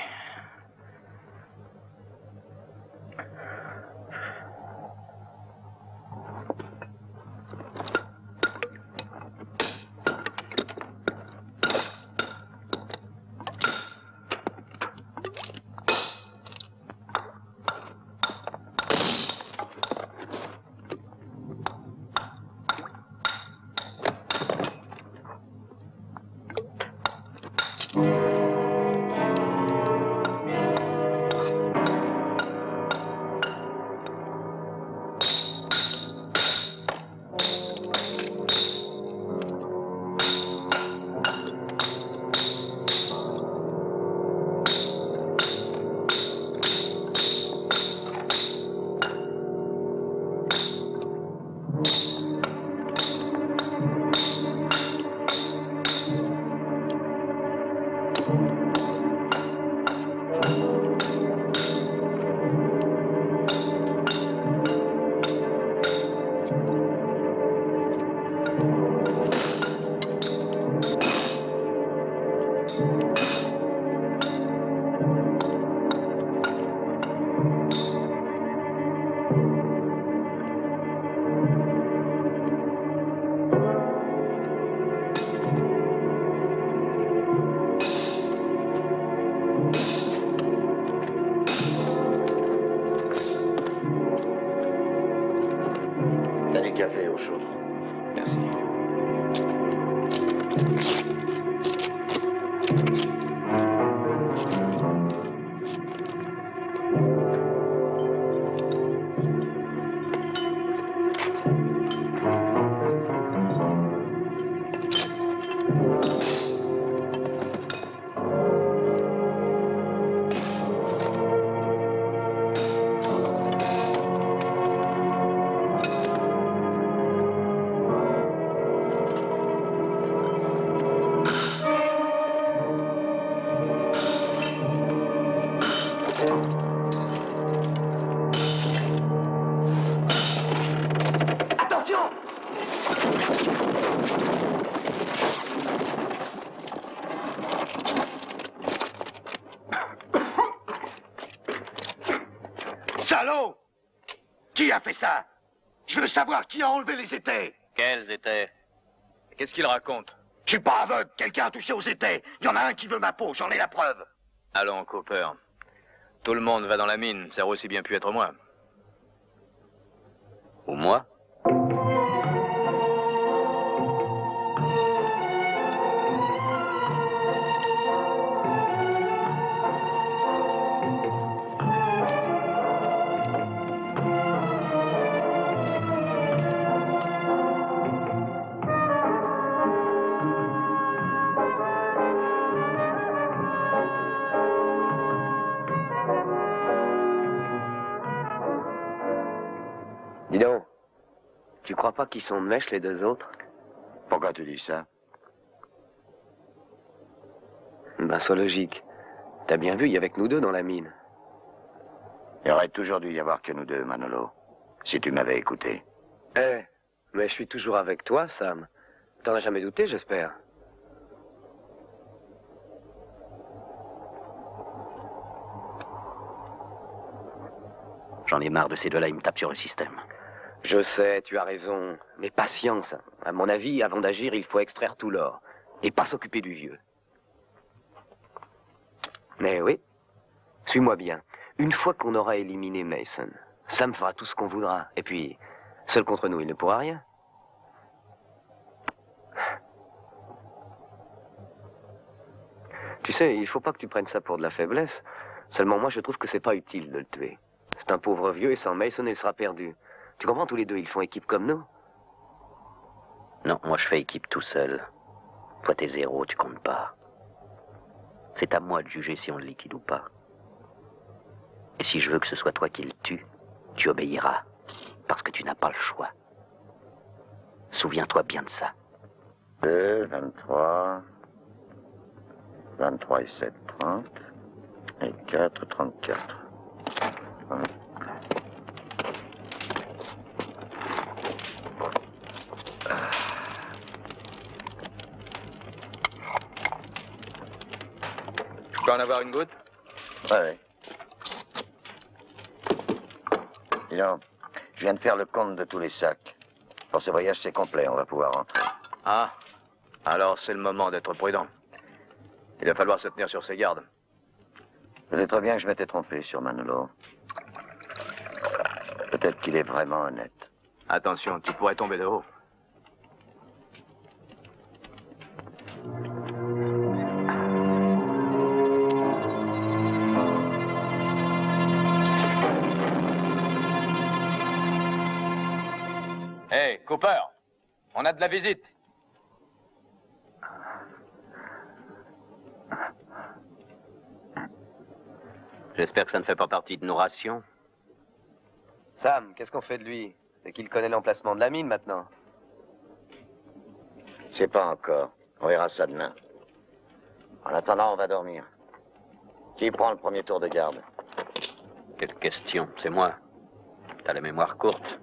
T'as du café au chaud. Merci. Salaud! Qui a fait ça? Je veux savoir qui a enlevé les étais. Quels étaient? Qu'est-ce qu'il raconte? Je suis pas aveugle, quelqu'un a touché aux étais. Il y en a un qui veut ma peau, j'en ai la preuve. Allons, Cooper. Tout le monde va dans la mine, ça aurait aussi bien pu être moi. Ou moi? Dis donc, tu crois pas qu'ils sont mèches les deux autres? Pourquoi tu dis ça? Ben, sois logique. T'as bien vu, il y avait que nous deux dans la mine. Il aurait toujours dû y avoir que nous deux, Manolo. Si tu m'avais écouté. Eh, mais je suis toujours avec toi, Sam. T'en as jamais douté, j'espère. J'en ai marre de ces deux-là, ils me tapent sur le système. Je sais, tu as raison. Mais patience. À mon avis, avant d'agir, il faut extraire tout l'or. Et pas s'occuper du vieux. Mais oui. Suis-moi bien. Une fois qu'on aura éliminé Mason, Sam fera tout ce qu'on voudra. Et puis, seul contre nous, il ne pourra rien. Tu sais, il faut pas que tu prennes ça pour de la faiblesse. Seulement moi, je trouve que c'est pas utile de le tuer. C'est un pauvre vieux et sans Mason, il sera perdu. Tu comprends, tous les deux, ils font équipe comme nous. Non, moi je fais équipe tout seul. Toi t'es zéro, tu comptes pas. C'est à moi de juger si on le liquide ou pas. Et si je veux que ce soit toi qui le tue, tu obéiras. Parce que tu n'as pas le choix. Souviens-toi bien de ça. 2, 23... 23 et 7, 30. Et 4, 34. Je peux en avoir une goutte? Ouais. Dis donc, je viens de faire le compte de tous les sacs. Pour ce voyage, c'est complet, on va pouvoir rentrer. Ah, alors c'est le moment d'être prudent. Il va falloir se tenir sur ses gardes. Peut-être bien que je m'étais trompé sur Manolo. Peut-être qu'il est vraiment honnête. Attention, tu pourrais tomber de haut. Hey, Cooper, on a de la visite. J'espère que ça ne fait pas partie de nos rations. Sam, qu'est-ce qu'on fait de lui? C'est qu'il connaît l'emplacement de la mine maintenant. C'est pas encore. On verra ça demain. En attendant, on va dormir. Qui prend le premier tour de garde? Quelle question, c'est moi. T'as la mémoire courte.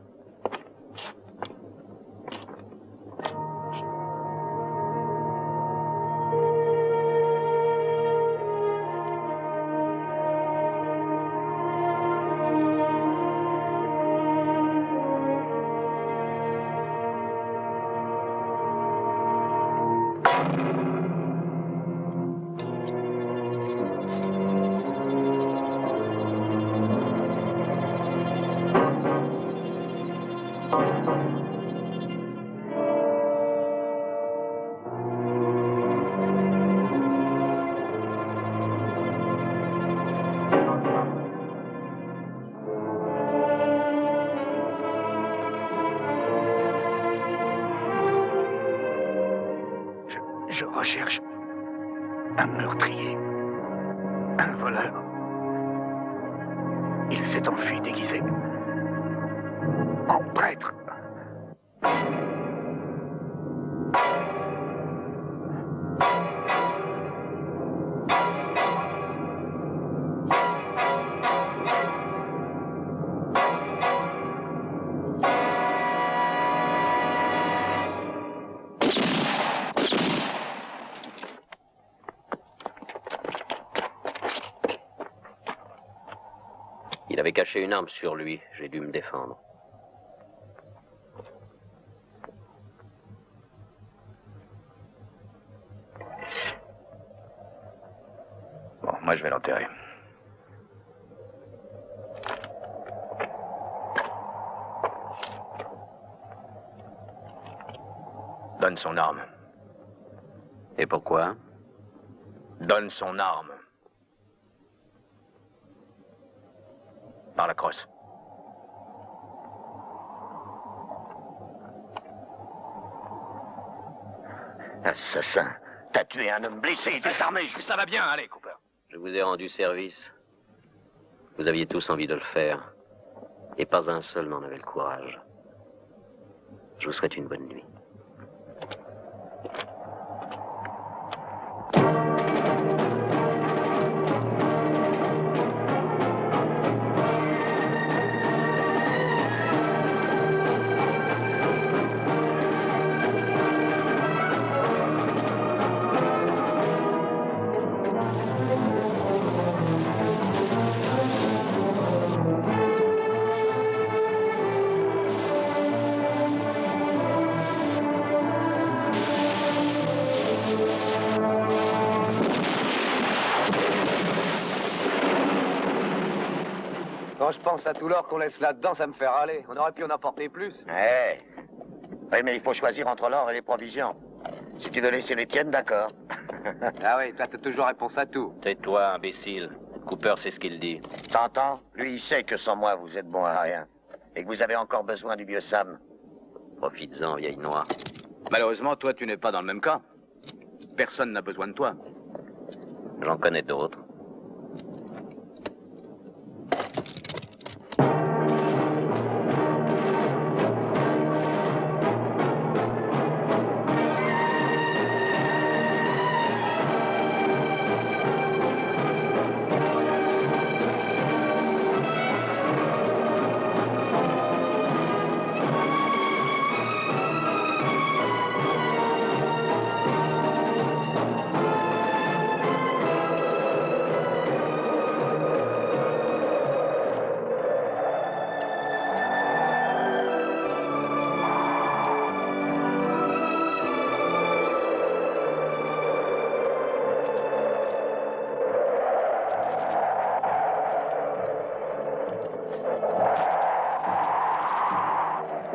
Je recherche un meurtrier, un voleur. Il s'est enfui déguisé en prêtre. Il avait caché une arme sur lui, j'ai dû me défendre. Bon, moi je vais l'enterrer. Donne son arme. Et pourquoi? Donne son arme. Par la crosse. Assassin, t'as tué un homme blessé et désarmé. Ça va bien, allez, Cooper. Je vous ai rendu service. Vous aviez tous envie de le faire. Et pas un seul n'en avait le courage. Je vous souhaite une bonne nuit. Quand je pense à tout l'or qu'on laisse là-dedans, ça me fait râler. On aurait pu en apporter plus. Eh. Oui, mais il faut choisir entre l'or et les provisions. Si tu veux laisser les tiennes, d'accord. Ah oui, toi, t'as toujours réponse à tout. Tais-toi, imbécile. Cooper sait ce qu'il dit. T'entends? Lui, il sait que sans moi, vous êtes bon à rien. Et que vous avez encore besoin du vieux Sam. Profites-en, vieille noire. Malheureusement, toi, tu n'es pas dans le même cas. Personne n'a besoin de toi. J'en connais d'autres.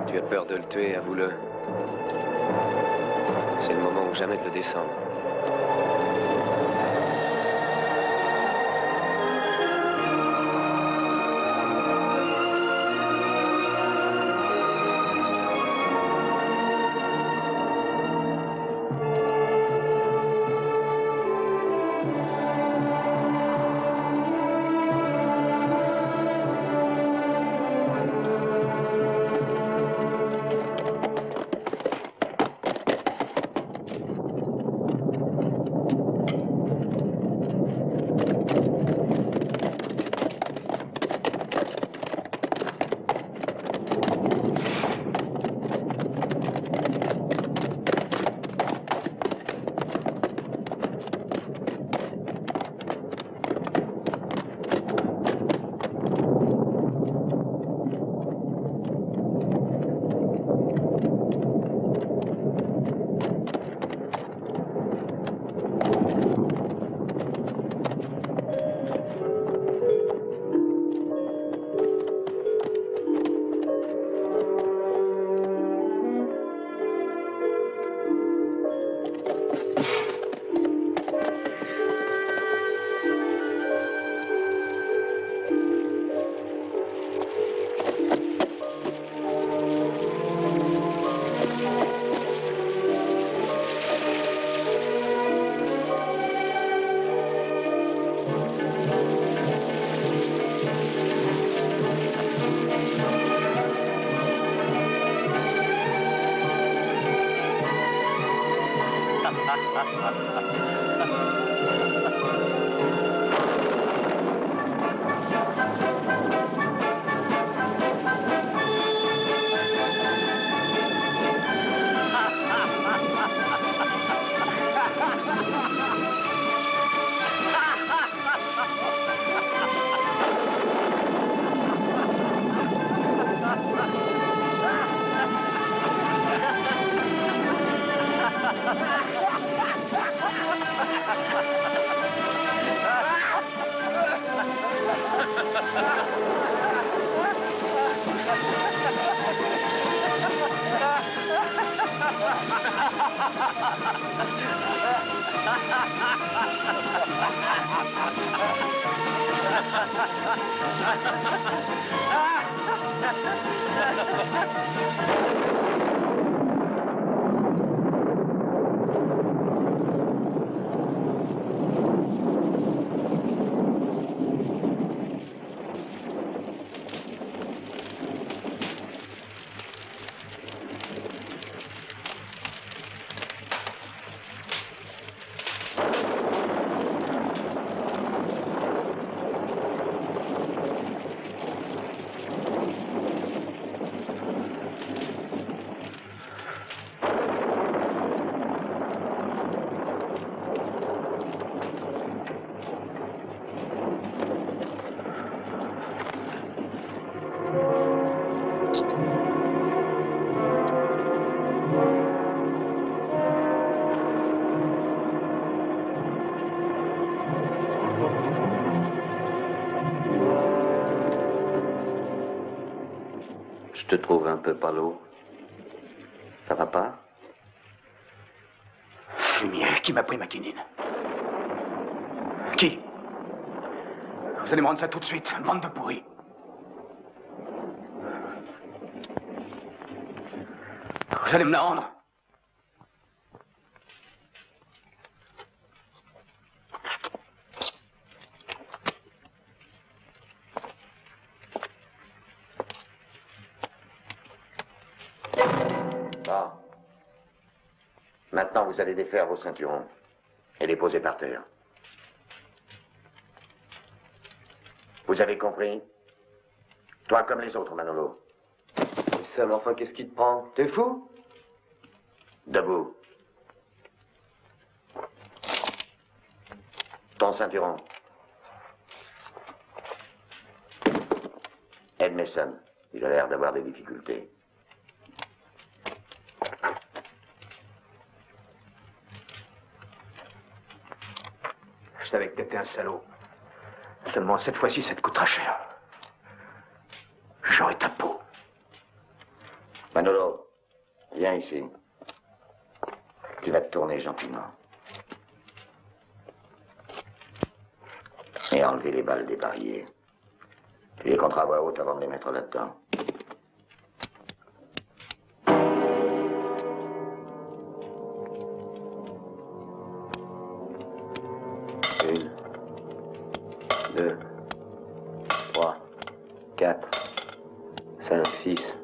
Tu as peur de le tuer, avoue-le. C'est le moment ou jamais de le descendre. te trouve un peu palo. Ça va pas? Fumier, qui m'a pris ma quinine? Qui? Vous allez me rendre ça tout de suite, bande de pourris. Vous allez me la rendre. Bon. Maintenant, vous allez défaire vos ceintures et les poser par terre. Vous avez compris? Toi comme les autres, Manolo. Sam, enfin, qu'est-ce qui te prend? T'es fou? Debout. Ton ceinturon. Ed Mason, il a l'air d'avoir des difficultés. Je savais que t'étais un salaud. Seulement cette fois-ci, ça te coûtera cher. J'aurai ta peau. Manolo, viens ici. Tu vas te tourner gentiment. Et enlever les balles des barilles. Tu les compteras à voix haute avant de les mettre là-dedans. Une, 2, 3, 4, 5, 6.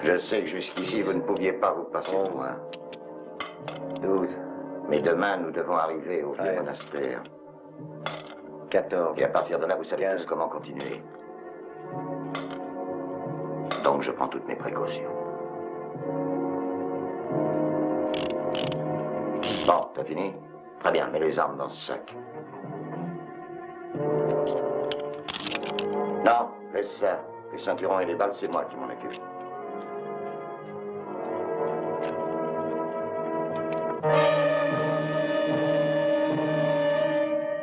Je sais que jusqu'ici, vous ne pouviez pas vous passer de moi. 12. Mais demain, nous devons arriver au vieux monastère. 14. Et à partir de là, vous savez tous comment continuer. Donc, je prends toutes mes précautions. Bon, t'as fini? Très bien, mets les armes dans ce sac. Non, laisse ça. Les ceinturons et les balles, c'est moi qui m'en occupe.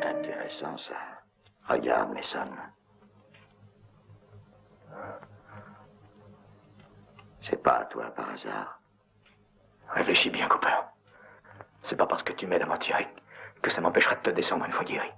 Intéressant, ça. Regarde, Mason. C'est pas à toi, par hasard. Réfléchis bien, Cooper. C'est pas parce que tu m'aides à m'en tirer que ça m'empêchera de te descendre une fois guéri.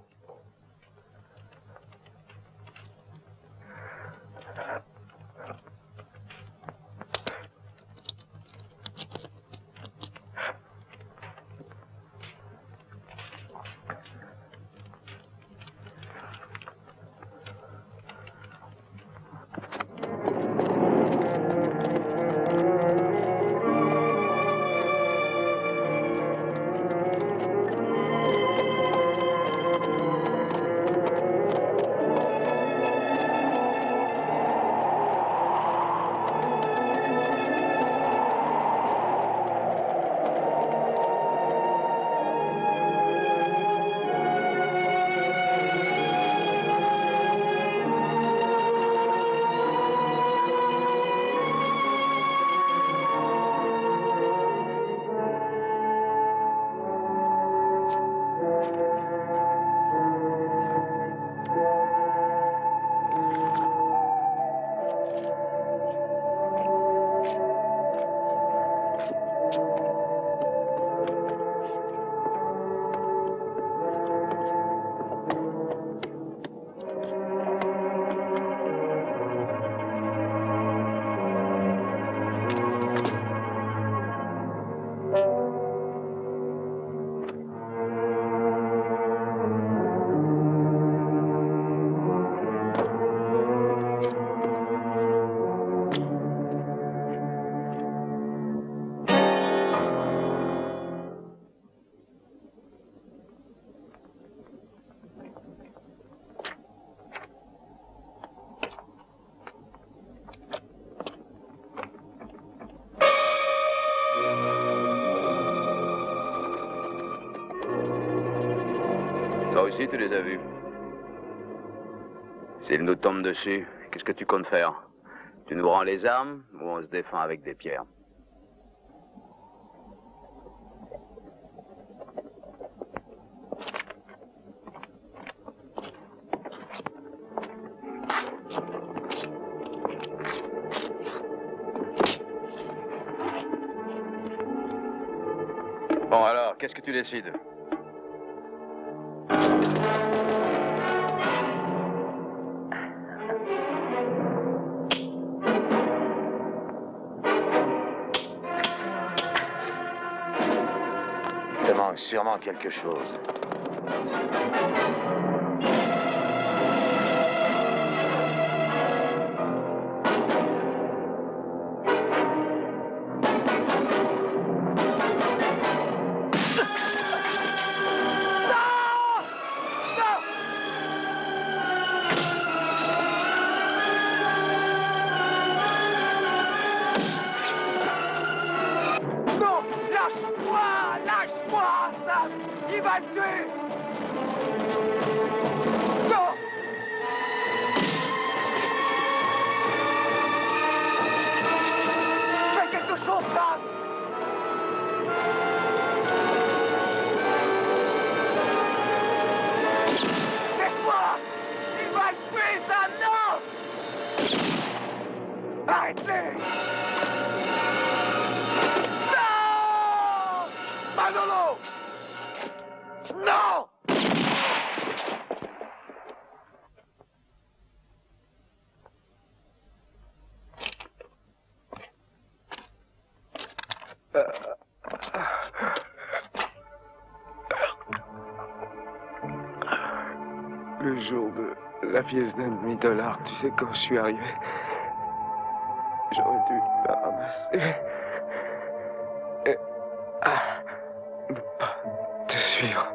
Toi aussi, tu les as vus. S'ils nous tombent dessus, qu'est-ce que tu comptes faire? Tu nous rends les armes ou on se défend avec des pierres? Alors, qu'est-ce que tu décides? Il te manque sûrement quelque chose. Non! Lâche-moi! Lâche-moi, Sam! Il va le tuer! Non! Fais quelque chose, Sam! Laisse-moi! Il va le tuer, Sam! Non! Arrêtez! Non! Manolo! Non! Le jour de la pièce d'un demi-dollar, tu sais, quand je suis arrivé, j'aurais dû la ramasser. Et ne pas te suivre.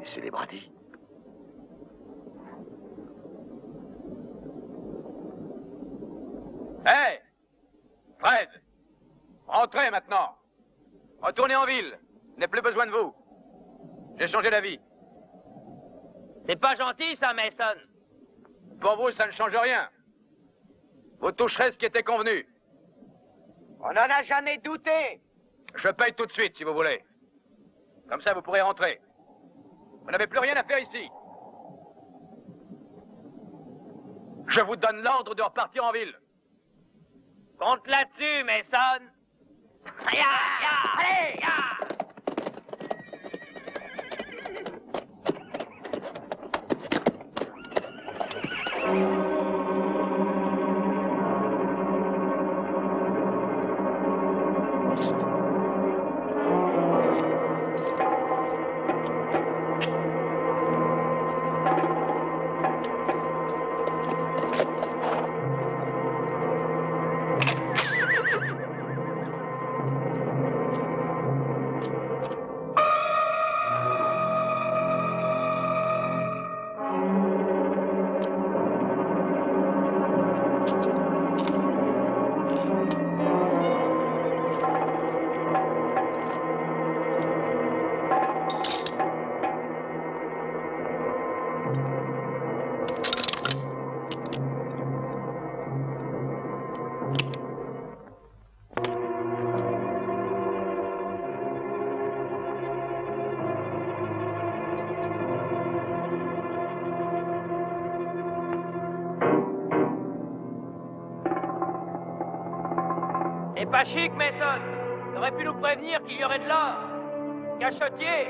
C'est les Brady. Hé! Fred! Rentrez maintenant! Retournez en ville! Je n'ai plus besoin de vous. J'ai changé d'avis. C'est pas gentil, ça, Mason. Pour vous, ça ne change rien. Vous toucherez ce qui était convenu. On n'en a jamais douté. Je paye tout de suite, si vous voulez. Comme ça, vous pourrez rentrer. Vous n'avez plus rien à faire ici. Je vous donne l'ordre de repartir en ville. Compte là-dessus, Mason. Allez! C'est pas chic, Mason. T'aurais pu nous prévenir qu'il y aurait de l'or. Cachotier.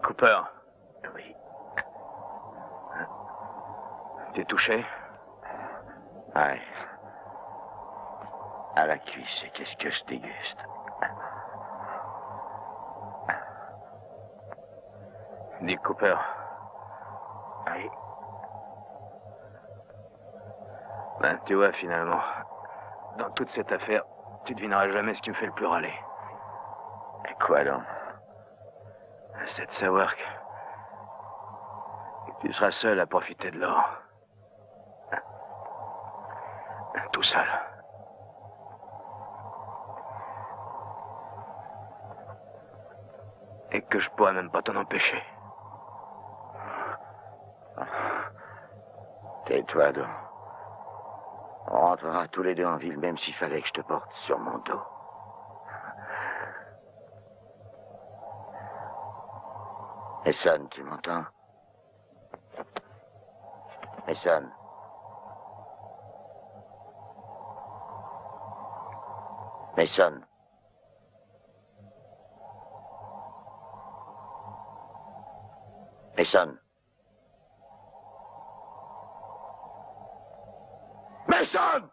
Cooper. Oui. T'es touché? Ouais. À la cuisse, et qu'est-ce que je déguste? Dick Cooper. Oui. Ben, tu vois, finalement, dans toute cette affaire, tu devineras jamais ce qui me fait le plus râler. Et quoi donc? C'est de savoir que tu seras seul à profiter de l'or. Tout seul. Et que je pourrais même pas t'en empêcher. Tais-toi, donc. On rentrera tous les deux en ville, même s'il fallait que je te porte sur mon dos. Mason, tu m'entends? Mason. Mason. Mason. Mason!